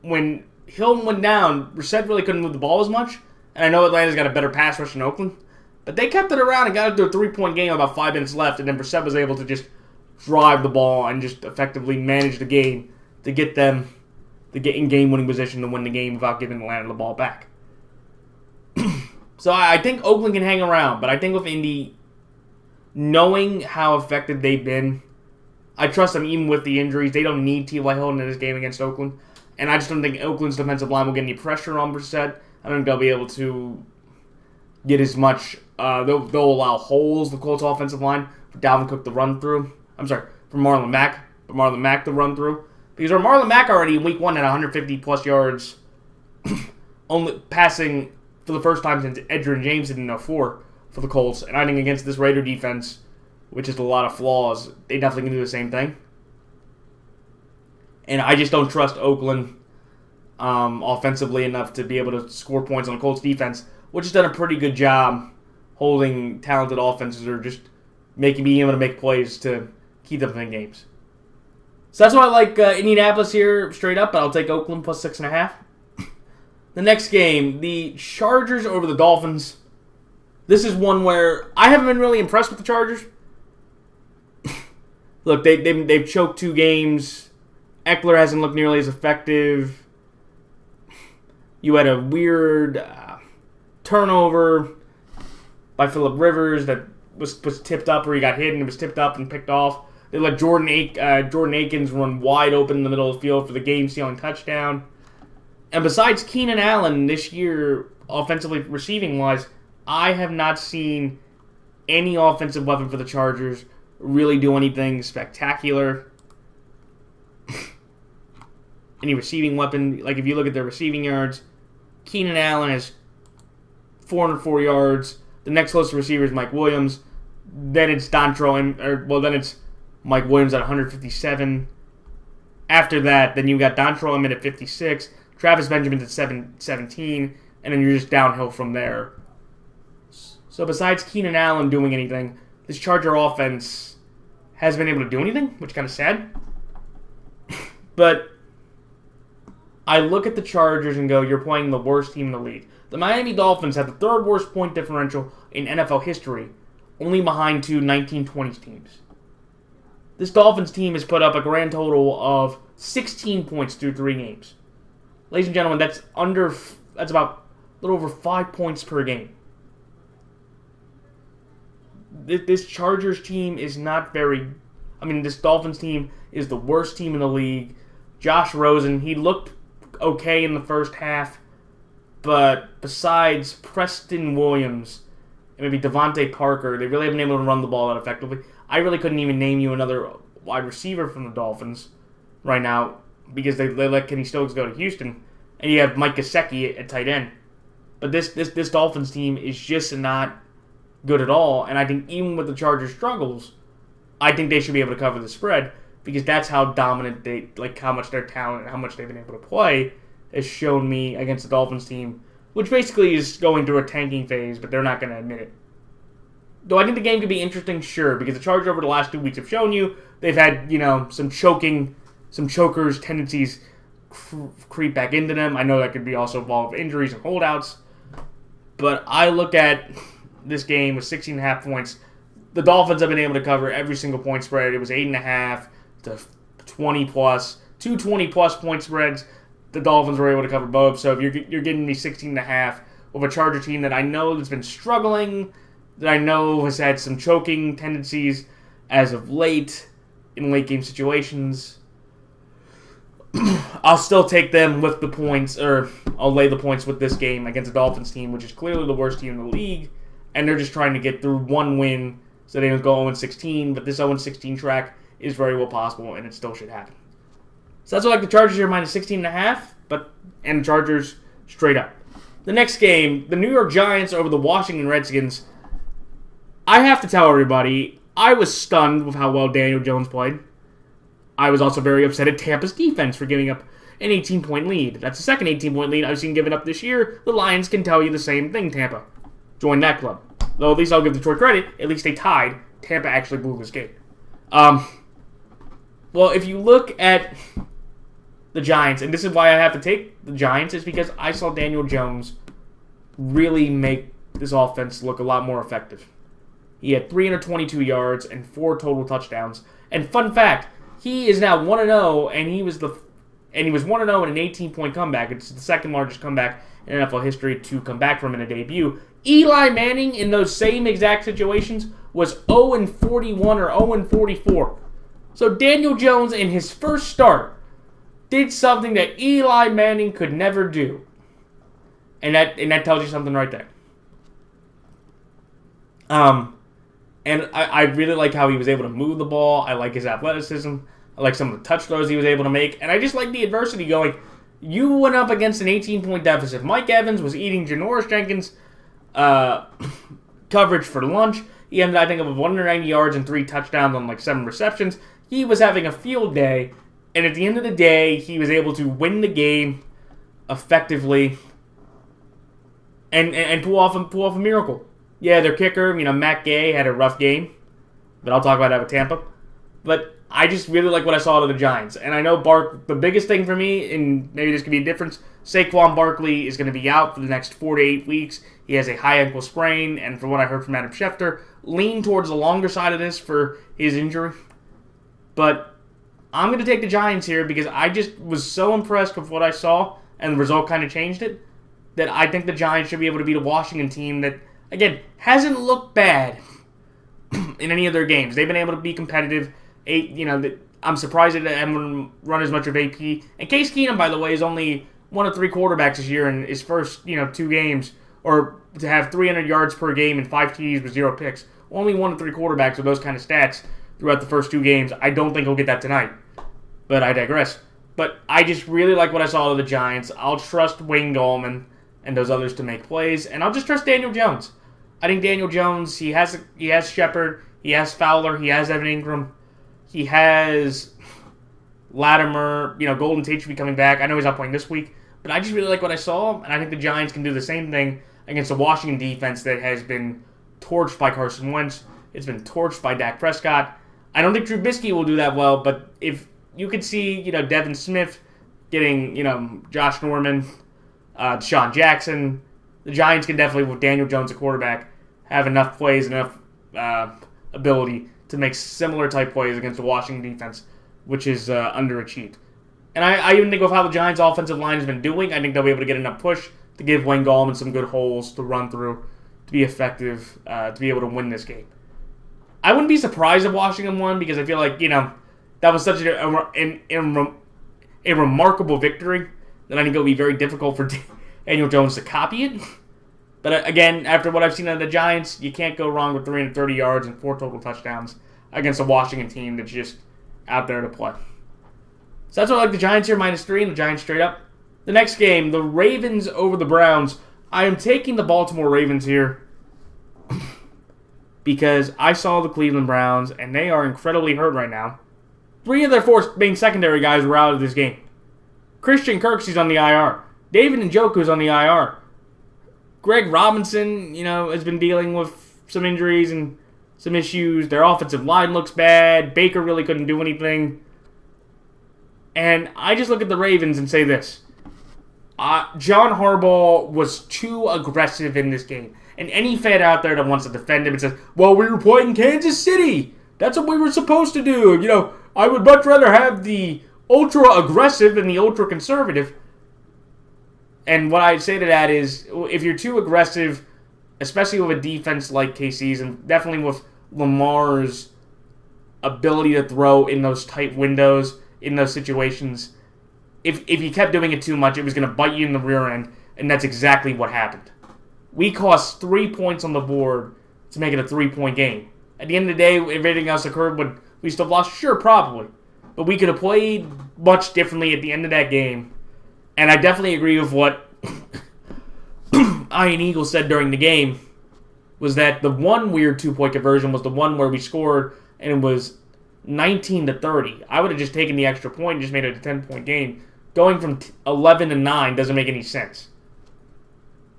[SPEAKER 1] when Hill went down, Brissett really couldn't move the ball as much. And I know Atlanta's got a better pass rush than Oakland. But they kept it around and got into a 3-point game with about 5 minutes left. And then Brissett was able to just drive the ball and just effectively manage the game to get them to get in game-winning position to win the game without giving Atlanta the ball back. So I think Oakland can hang around. But I think with Indy, knowing how effective they've been, I trust them even with the injuries. They don't need T.Y. Hilton in this game against Oakland. And I just don't think Oakland's defensive line will get any pressure on Brissett. I don't think they'll be able to get as much. They'll allow holes, the Colts offensive line, for Dalvin Cook to run through. I'm sorry, for Marlon Mack to run through. Because Marlon Mack already in week 1 had 150-plus yards, only passing for the first time since Edgerrin James did in 04 for the Colts. And I think against this Raider defense, which has a lot of flaws, they definitely can do the same thing. And I just don't trust Oakland offensively enough to be able to score points on the Colts defense, which has done a pretty good job holding talented offenses or just being able to make plays to keep them in games. So that's why I like Indianapolis here straight up, but I'll take Oakland plus 6.5. The next game, the Chargers over the Dolphins. This is one where I haven't been really impressed with the Chargers. Look, they've choked 2 games. Eckler hasn't looked nearly as effective. You had a weird turnover by Phillip Rivers that was tipped up, or he got hit and it was tipped up and picked off. They let Jordan Akins run wide open in the middle of the field for the game-sealing touchdown. And besides Keenan Allen this year, offensively receiving-wise, I have not seen any offensive weapon for the Chargers really do anything spectacular. Any receiving weapon, like if you look at their receiving yards, Keenan Allen has 404 yards. The next closest receiver is Mike Williams. Then it's then it's Mike Williams at 157. After that, then you got Dontrell Emmett at 56. Travis Benjamin's at 17. And then you're just downhill from there. So besides Keenan Allen doing anything, this Charger offense hasn't been able to do anything, which is kind of sad. But I look at the Chargers and go, you're playing the worst team in the league. The Miami Dolphins have the 3rd worst point differential in NFL history, only behind 2 1920s teams. This Dolphins team has put up a grand total of 16 points through 3 games. Ladies and gentlemen, that's about a little over 5 points per game. This Chargers team is not very... this Dolphins team is the worst team in the league. Josh Rosen, he looked okay in the first half, but besides Preston Williams and maybe Devontae Parker, they really haven't been able to run the ball that effectively. I really couldn't even name you another wide receiver from the Dolphins right now because they let Kenny Stokes go to Houston, and you have Mike Gesicki at tight end. But this Dolphins team is just not good at all, and I think even with the Chargers' struggles, I think they should be able to cover the spread because that's how dominant how much their talent and how much they've been able to play has shown me against the Dolphins team, which basically is going through a tanking phase, but they're not going to admit it. Though I think the game could be interesting, sure, because the Chargers over the last 2 weeks have shown you they've had, some chokers tendencies creep back into them. I know that could be also involved injuries and holdouts, but I look at this game with 16.5 points. The Dolphins have been able to cover every single point spread. It was 8.5 to 20+. 2 20+ point spreads, the Dolphins were able to cover both. So if you're getting me 16.5 with a Charger team that I know has been struggling, that I know has had some choking tendencies as of late in late game situations, I'll still take them with the points, or I'll lay the points with this game against the Dolphins team, which is clearly the worst team in the league, and they're just trying to get through one win so they don't go 0-16, but this 0-16 track is very well possible, and it still should happen. So that's why I like the Chargers here, minus 16.5, and Chargers straight up. The next game, the New York Giants over the Washington Redskins. I have to tell everybody, I was stunned with how well Daniel Jones played. I was also very upset at Tampa's defense for giving up an 18-point lead. That's the second 18-point lead I've seen given up this year. The Lions can tell you the same thing, Tampa. Join that club. Though at least I'll give Detroit credit. At least they tied. Tampa actually blew this game. Well, if you look at the Giants, and this is why I have to take the Giants, is because I saw Daniel Jones really make this offense look a lot more effective. He had 322 yards and 4 total touchdowns. And fun fact, he is now 1-0, and he was 1-0 in an 18-point comeback. It's the second largest comeback in NFL history to come back from in a debut. Eli Manning, in those same exact situations, was 0-41 or 0-44. So Daniel Jones, in his first start, did something that Eli Manning could never do. And that tells you something right there. And I really like how he was able to move the ball. I like his athleticism. I like some of the touch throws he was able to make. And I just like the adversity going. You went up against an 18-point deficit. Mike Evans was eating Janoris Jenkins' coverage for lunch. He ended, I think, with 190 yards and 3 touchdowns on 7 receptions. He was having a field day. And at the end of the day, he was able to win the game effectively and pull off a miracle. Yeah, their kicker, Matt Gay had a rough game, but I'll talk about that with Tampa. But I just really like what I saw out of the Giants. And I know the biggest thing for me, and maybe this could be a difference, Saquon Barkley is going to be out for the next 4 to 8 weeks. He has a high ankle sprain, and from what I heard from Adam Schefter, lean towards the longer side of this for his injury. But I'm going to take the Giants here because I just was so impressed with what I saw, and the result kind of changed it, that I think the Giants should be able to beat a Washington team that, again, hasn't looked bad in any of their games. They've been able to be competitive. I'm surprised that they haven't run as much of AP. And Case Keenum, by the way, is only one of 3 quarterbacks this year in his first 2 games, or to have 300 yards per game and 5 TDs with 0 picks. Only 1 of 3 quarterbacks with those kind of stats throughout the first 2 games. I don't think he'll get that tonight, but I digress. But I just really like what I saw of the Giants. I'll trust Wayne Gallman and those others to make plays, and I'll just trust Daniel Jones. I think Daniel Jones, he has Shepard, he has Fowler, he has Evan Ingram, he has Latimer, Golden Tate should be coming back. I know he's not playing this week, but I just really like what I saw, and I think the Giants can do the same thing against a Washington defense that has been torched by Carson Wentz. It's been torched by Dak Prescott. I don't think Trubisky will do that well, but if you could see, Devin Smith getting, Josh Norman, Deshaun Jackson, the Giants can definitely, with Daniel Jones, a quarterback, have enough plays, enough ability to make similar type plays against the Washington defense, which is underachieved. And I even think of how the Giants' offensive line has been doing. I think they'll be able to get enough push to give Wayne Gallman some good holes to run through, to be effective, to be able to win this game. I wouldn't be surprised if Washington won because I feel like, that was such a remarkable victory that I think it'll be very difficult for Daniel Jones to copy it. But again, after what I've seen of the Giants, you can't go wrong with 330 yards and 4 total touchdowns against a Washington team that's just out there to play. So that's why I like the Giants here, -3, and the Giants straight up. The next game, the Ravens over the Browns. I am taking the Baltimore Ravens here because I saw the Cleveland Browns, and they are incredibly hurt right now. 3 of their 4 main secondary guys were out of this game. Christian Kirksey's on the IR. David Njoku's on the IR. Greg Robinson, has been dealing with some injuries and some issues. Their offensive line looks bad. Baker really couldn't do anything. And I just look at the Ravens and say this. John Harbaugh was too aggressive in this game. And any fan out there that wants to defend him and says, well, we were playing Kansas City. That's what we were supposed to do. I would much rather have the ultra-aggressive than the ultra-conservative. And what I say to that is, if you're too aggressive, especially with a defense like KC's, and definitely with Lamar's ability to throw in those tight windows, in those situations, if you kept doing it too much, it was going to bite you in the rear end, and that's exactly what happened. We cost 3 points on the board to make it a 3-point game. At the end of the day, if anything else occurred, would we still have lost? Sure, probably. But we could have played much differently at the end of that game. And I definitely agree with what Ian Eagle said during the game, was that the one weird 2-point conversion was the one where we scored and it was 19-30. I would have just taken the extra point and just made it a 10-point game. Going from 11 to 9 doesn't make any sense.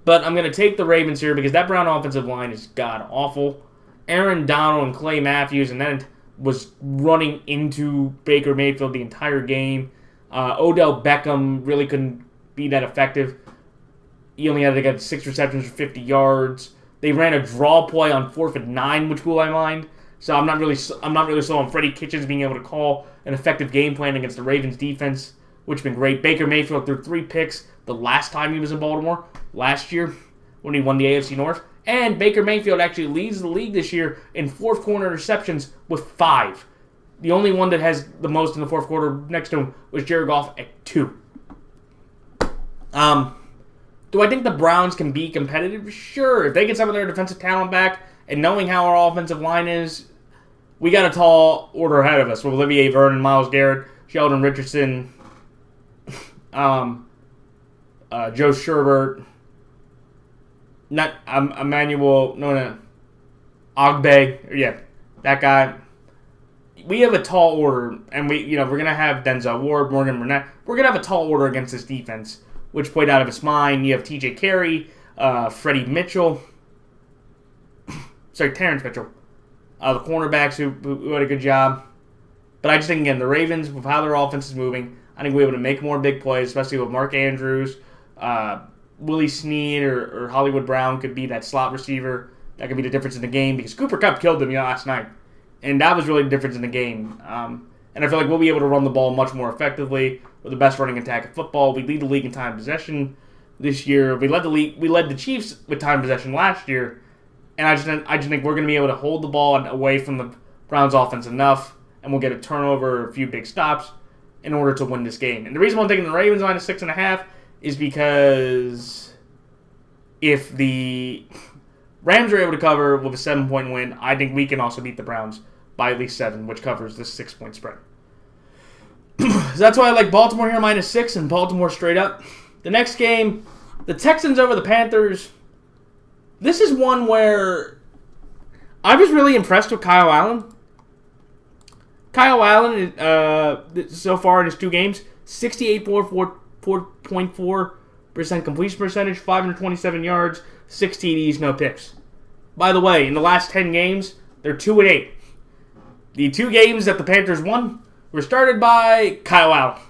[SPEAKER 1] But I'm going to take the Ravens here because that Brown offensive line is god-awful. Aaron Donald and Clay Matthews, and then was running into Baker Mayfield the entire game. Odell Beckham really couldn't be that effective. He only had to get 6 receptions for 50 yards. They ran a draw play on 4th and 9, which blew my mind. So I'm not really sold on Freddie Kitchens being able to call an effective game plan against the Ravens defense, which has been great. Baker Mayfield threw 3 picks the last time he was in Baltimore, last year, when he won the AFC North. And Baker Mayfield actually leads the league this year in fourth quarter interceptions with 5. The only one that has the most in the fourth quarter next to him was Jared Goff at 2. Do I think the Browns can be competitive? Sure. If they get some of their defensive talent back, and knowing how our offensive line is, we got a tall order ahead of us with Olivier Vernon, Myles Garrett, Sheldon Richardson, Joe Sherbert, not Emmanuel, Ogbe, yeah, that guy. We have a tall order, and we're gonna have Denzel Ward, Morgan Burnett. We're gonna have a tall order against this defense, which played out of its mind. You have T.J. Carey, Freddie Mitchell, Terrence Mitchell, the cornerbacks who had a good job. But I just think, again, the Ravens, with how their offense is moving, I think we're able to make more big plays, especially with Mark Andrews. Willie Snead or Hollywood Brown could be that slot receiver. That could be the difference in the game because Cooper Kupp killed them last night. And that was really the difference in the game. And I feel like we'll be able to run the ball much more effectively with the best running attack in football. We lead the league in time possession this year. We led the Chiefs with time possession last year. And I just think we're going to be able to hold the ball away from the Browns offense enough, and we'll get a turnover, a few big stops in order to win this game. And the reason why I'm taking the Ravens minus 6.5 is because if the Rams are able to cover with a 7-point win, I think we can also beat the Browns by at least 7, which covers this 6-point spread. So that's why I like Baltimore here minus 6 and Baltimore straight up. The next game, the Texans over the Panthers. This is one where I was really impressed with Kyle Allen. Kyle Allen, so far in his 2 games, 4.4% completion percentage, 527 yards, 6 TDs, no picks. By the way, in the last 10 games, they're 2-8. The 2 games that the Panthers won were started by Kyle Allen.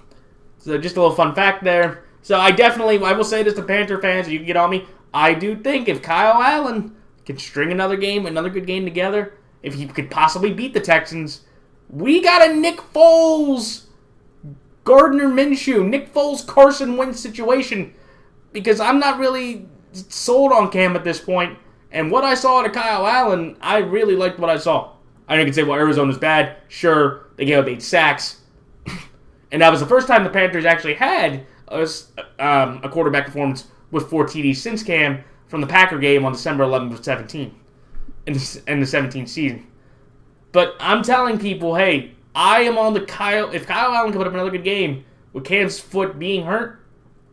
[SPEAKER 1] So just a little fun fact there. So I will say this to Panther fans, you can get on me. I do think if Kyle Allen can string another good game together, if he could possibly beat the Texans, we got a Nick Foles, Gardner Minshew, Nick Foles, Carson Wentz situation. Because I'm not really sold on Cam at this point. And what I saw out of Kyle Allen, I really liked what I saw. I know you can say, well, Arizona's bad. Sure, they gave up 8 sacks. And that was the first time the Panthers actually had a quarterback performance with 4 TDs since Cam from the Packer game on December 11th of 17 in the 17th season. But I'm telling people, hey, I am on the if Kyle Allen can put up another good game with Cam's foot being hurt,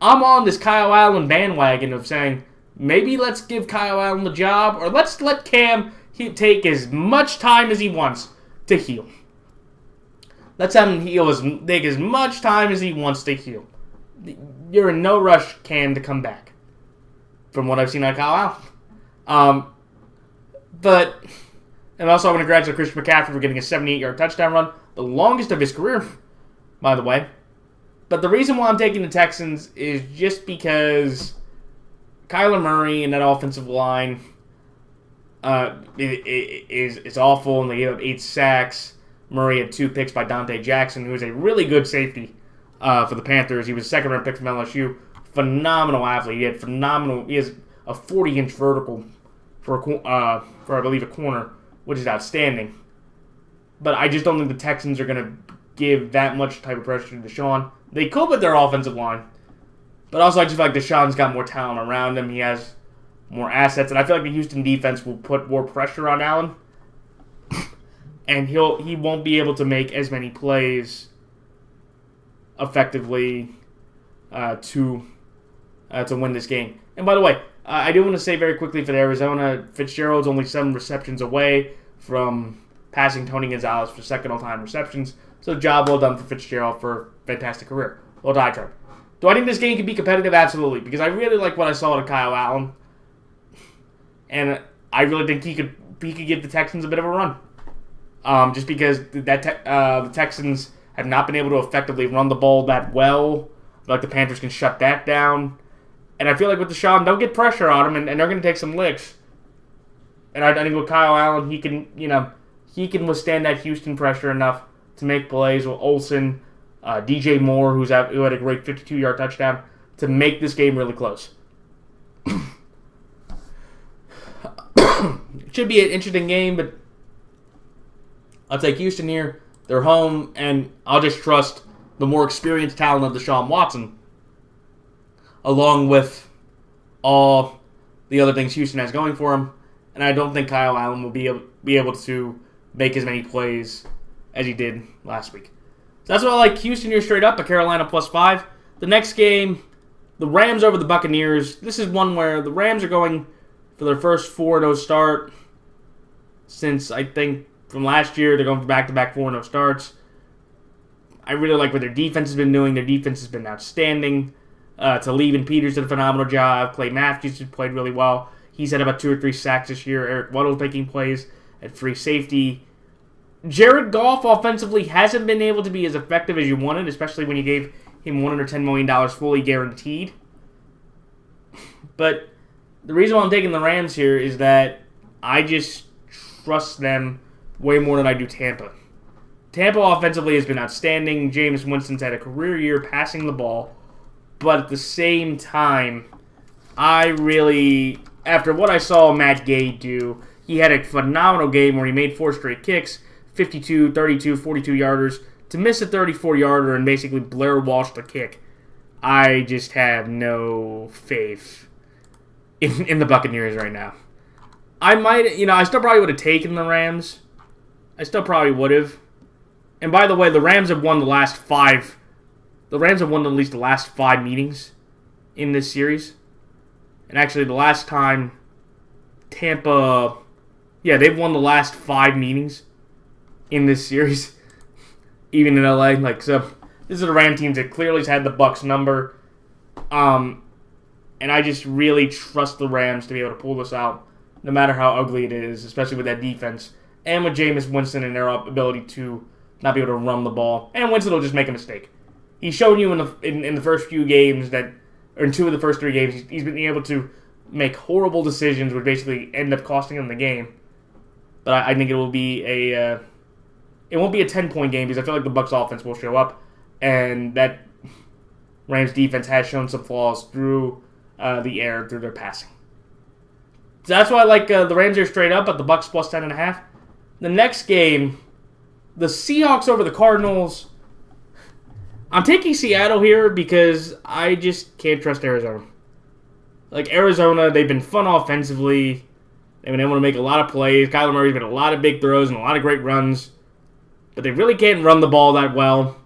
[SPEAKER 1] I'm on this Kyle Allen bandwagon of saying, maybe let's give Kyle Allen the job, or let's let Cam take as much time as he wants to heal. Let's have him take as much time as he wants to heal. You're in no rush, Cam, to come back. From what I've seen on Kyle Allen. And also I want to congratulate Christian McCaffrey for getting a 78-yard touchdown run. The longest of his career, by the way. But the reason why I'm taking the Texans is just because Kyler Murray and that offensive line is awful, and they gave up 8 sacks. Murray had 2 picks by Dante Jackson, who is a really good safety for the Panthers. He was a second-round pick from LSU. Phenomenal athlete. He has a 40-inch vertical for I believe a corner, which is outstanding. But I just don't think the Texans are going to give that much type of pressure to Deshaun. They could with their offensive line. But also I just feel like Deshaun's got more talent around him. He has more assets. And I feel like the Houston defense will put more pressure on Allen. And he won't be able to make as many plays effectively to win this game. And by the way, I do want to say very quickly for Arizona, Fitzgerald's only 7 receptions away from passing Tony Gonzalez for second all-time receptions. So job well done for Fitzgerald for a fantastic career. Well, diatribe. Do I think this game can be competitive? Absolutely, because I really like what I saw out of Kyle Allen, and I really think he could give the Texans a bit of a run. Just because the Texans have not been able to effectively run the ball that well. Like the Panthers can shut that down. And I feel like with Deshaun, they'll get pressure on him, and they're going to take some licks. And I think with Kyle Allen, he can withstand that Houston pressure enough to make plays with Olsen, DJ Moore, who had a great 52-yard touchdown, to make this game really close. It should be an interesting game, but I'll take Houston here. They're home, and I'll just trust the more experienced talent of Deshaun Watson, along with all the other things Houston has going for him. And I don't think Kyle Allen will be able to make as many plays as he did last week. So that's why I like Houston here straight up, a Carolina +5. The next game, the Rams over the Buccaneers. This is one where the Rams are going for their first 4-0 start since, I think, from last year. They're going for back-to-back 4-0 starts. I really like what their defense has been doing. Their defense has been outstanding. Talib Peters did a phenomenal job. Clay Matthews played really well. He's had about 2 or 3 sacks this year. Eric Weddle's making plays at free safety. Jared Goff offensively hasn't been able to be as effective as you wanted, especially when you gave him $110 million fully guaranteed. But the reason why I'm taking the Rams here is that I just trust them way more than I do Tampa. Tampa offensively has been outstanding. Jameis Winston's had a career year passing the ball. But at the same time, after what I saw Matt Gay do, he had a phenomenal game where he made 4 straight kicks, 52, 32, 42-yarders, to miss a 34-yarder and basically Blair Walsh the kick. I just have no faith in the Buccaneers right now. I still probably would have taken the Rams. I still probably would have. And by the way, the Rams have won the last 5. The Rams have won at least the last 5 meetings in this series. And actually, the last time Tampa... Yeah, they've won the last 5 meetings in this series. Even in LA. So this is a Ram team that clearly has had the Bucs number. And I just really trust the Rams to be able to pull this out, no matter how ugly it is, especially with that defense. And with Jameis Winston and their ability to not be able to run the ball. And Winston will just make a mistake. He's shown you in the first few games or in 2 of the first 3 games, he's been able to make horrible decisions which basically end up costing him the game. But I think it won't be a 10-point game because I feel like the Bucs offense will show up, and that Rams defense has shown some flaws through the air, through their passing. So that's why I like the Rams are straight up, but the Bucs +10.5. The next game, the Seahawks over the Cardinals. I'm taking Seattle here because I just can't trust Arizona. Arizona, they've been fun offensively. They've been able to make a lot of plays. Kyler Murray's made a lot of big throws and a lot of great runs. But they really can't run the ball that well.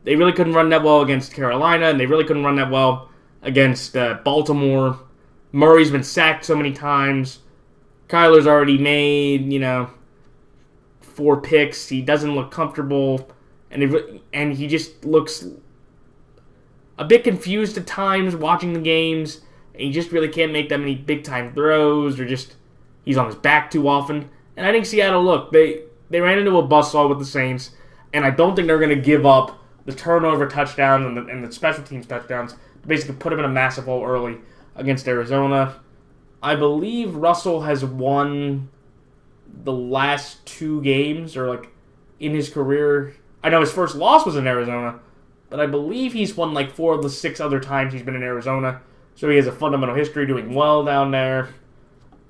[SPEAKER 1] They really couldn't run that well against Carolina, and they really couldn't run that well against Baltimore. Murray's been sacked so many times. Kyler's already made, 4 picks. He doesn't look comfortable. And he just looks a bit confused at times watching the games. And he just really can't make that many big-time throws, or just he's on his back too often. And I think Seattle, they ran into a buzzsaw with the Saints, and I don't think they're going to give up the turnover touchdowns and the special teams touchdowns to basically put them in a massive hole early against Arizona. I believe Russell has won the last 2 games, or in his career. I know his first loss was in Arizona, but I believe he's won 4 of the 6 other times he's been in Arizona. So he has a fundamental history doing well down there.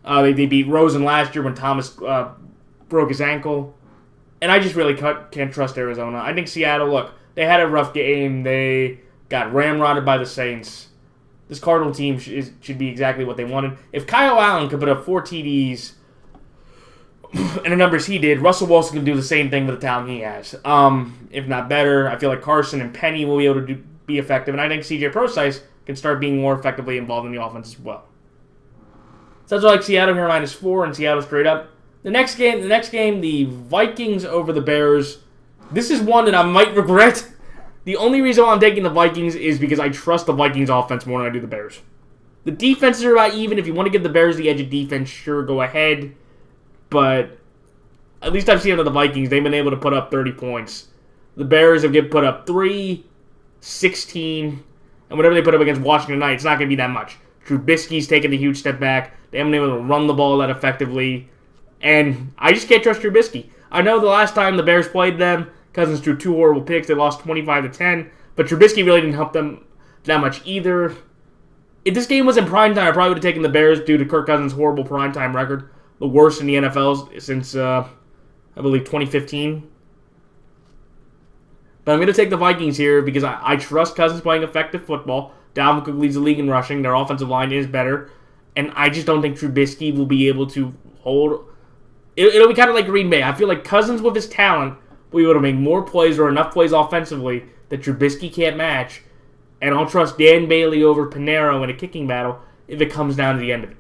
[SPEAKER 1] They beat Rosen last year when Thomas broke his ankle. And I just really can't trust Arizona. I think Seattle, they had a rough game. They got ramrodded by the Saints. This Cardinal team should be exactly what they wanted. If Kyle Allen could put up 4 TDs and the numbers he did, Russell Wilson can do the same thing with the talent he has. If not better, I feel like Carson and Penny will be able to be effective. And I think CJ Prosise can start being more effectively involved in the offense as well. So that's why I like Seattle here -4 and Seattle straight up. The next game, the Vikings over the Bears. This is one that I might regret The only reason why I'm taking the Vikings is because I trust the Vikings offense more than I do the Bears. The defenses are about even. If you want to give the Bears the edge of defense, sure, go ahead. But at least I've seen under the Vikings, they've been able to put up 30 points. The Bears have put up 3, 16, and whatever they put up against Washington tonight, it's not going to be that much. Trubisky's taken a huge step back. They haven't been able to run the ball that effectively. And I just can't trust Trubisky. I know the last time the Bears played them, Cousins threw 2 horrible picks. They lost 25-10. But Trubisky really didn't help them that much either. If this game was in primetime, I probably would have taken the Bears due to Kirk Cousins' horrible primetime record. The worst in the NFL since, I believe, 2015. But I'm going to take the Vikings here because I trust Cousins playing effective football. Dalvin Cook leads the league in rushing. Their offensive line is better. And I just don't think Trubisky will be able to hold. It'll be kind of like Green Bay. I feel like Cousins, with his talent, will be able to make more plays or enough plays offensively that Trubisky can't match. And I'll trust Dan Bailey over Pinero in a kicking battle if it comes down to the end of it.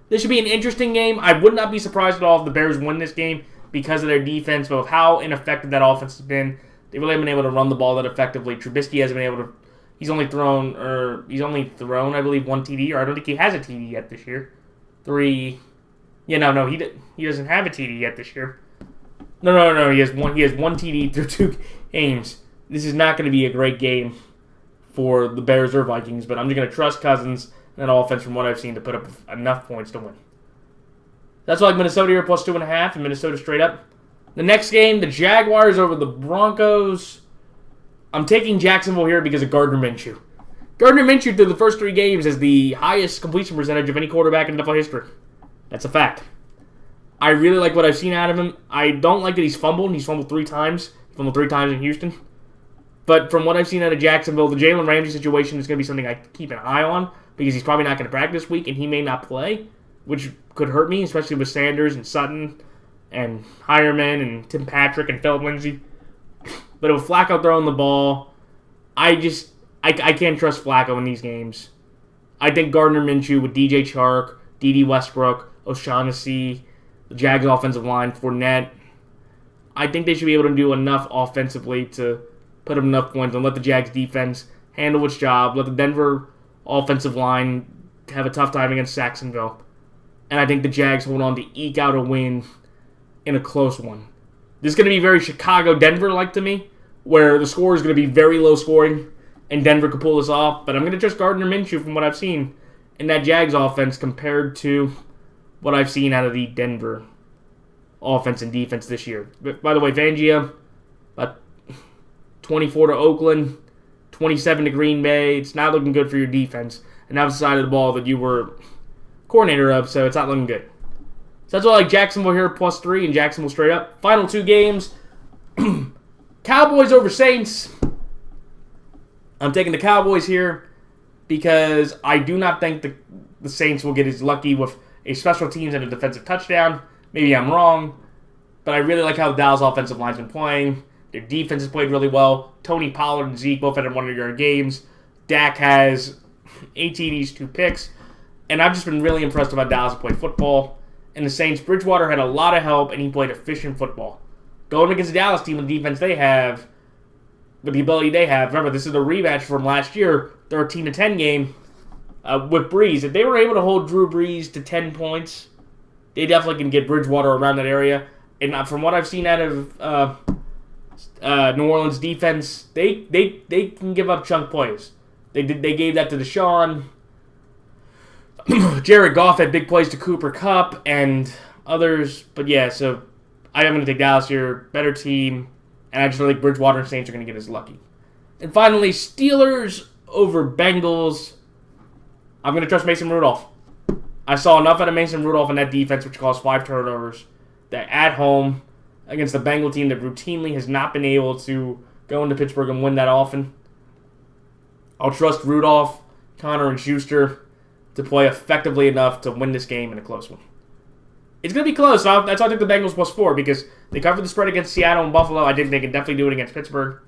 [SPEAKER 1] This should be an interesting game. I would not be surprised at all if the Bears win this game because of their defense, but of how ineffective that offense has been. They really haven't been able to run the ball that effectively. Trubisky hasn't been able to. He's only thrown, I believe, 1 TD, or I don't think he has a TD yet this year. 3. Yeah, no, he doesn't have a TD yet this year. No, he has one TD through 2 games. This is not going to be a great game for the Bears or Vikings, but I'm just going to trust Cousins and that offense from what I've seen to put up enough points to win. That's why Minnesota here plus 2.5 and Minnesota straight up. The next game, the Jaguars over the Broncos. I'm taking Jacksonville here because of Gardner Minshew. Gardner Minshew through the first 3 games has the highest completion percentage of any quarterback in NFL history. That's a fact. I really like what I've seen out of him. I don't like that he's fumbled. He's fumbled 3 times. He fumbled 3 times in Houston. But from what I've seen out of Jacksonville, the Jalen Ramsey situation is going to be something I keep an eye on because he's probably not going to practice this week and he may not play, which could hurt me, especially with Sanders and Sutton and Hireman and Tim Patrick and Philip Lindsay. But with Flacco throwing the ball, I can't trust Flacco in these games. I think Gardner Minshew with DJ Chark, D.D. Westbrook, O'Shaughnessy, the Jags offensive line, Fournette, I think they should be able to do enough offensively to put up enough points and let the Jags defense handle its job. Let the Denver offensive line have a tough time against Jacksonville. And I think the Jags hold on to eke out a win in a close one. This is going to be very Chicago-Denver-like to me, where the score is going to be very low scoring and Denver could pull this off. But I'm going to trust Gardner Minshew from what I've seen in that Jags offense compared to what I've seen out of the Denver offense and defense this year. But by the way, Fangio, about 24 to Oakland, 27 to Green Bay. It's not looking good for your defense. And that was the side of the ball that you were coordinator of, so it's not looking good. So that's why I like Jacksonville here, plus 3, and Jacksonville straight up. Final 2 games. Cowboys over Saints. I'm taking the Cowboys here because I do not think the Saints will get as lucky with a special teams and a defensive touchdown. Maybe I'm wrong, but I really like how the Dallas offensive line's been playing. Their defense has played really well. Tony Pollard and Zeke both had 100-yard games. Dak has 8 TDs, 2 picks. And I've just been really impressed about Dallas to play football. And the Saints, Bridgewater had a lot of help, and he played efficient football. Going against the Dallas team, with the defense they have, with the ability they have, remember, this is the rematch from last year, 13-10 game with Breeze. If they were able to hold Drew Brees to 10 points, they definitely can get Bridgewater around that area. And from what I've seen out of New Orleans defense, they can give up chunk plays. They gave that to Deshaun. Jared Goff had big plays to Cooper Kupp and others. But yeah, so I am going to take Dallas here. Better team. And I just feel like Bridgewater and Saints are going to get as lucky. And finally, Steelers over Bengals. I'm going to trust Mason Rudolph. I saw enough out of Mason Rudolph in that defense, which caused 5 turnovers. That at home against the Bengal team that routinely has not been able to go into Pittsburgh and win that often. I'll trust Rudolph, Connor, and Schuster to play effectively enough to win this game in a close one. It's going to be close. That's why I took the Bengals plus 4 because they covered the spread against Seattle and Buffalo. I think they can definitely do it against Pittsburgh.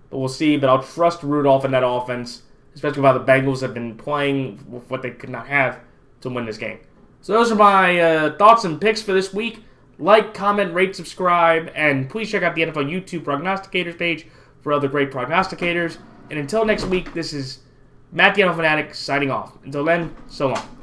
[SPEAKER 1] But we'll see. But I'll trust Rudolph in that offense, especially with how the Bengals have been playing with what they could not have to win this game. So those are my thoughts and picks for this week. Like, comment, rate, subscribe, and please check out the NFL YouTube Prognosticators page for other great prognosticators. And until next week, this is Matt the NFL Fanatic signing off. Until then, so long.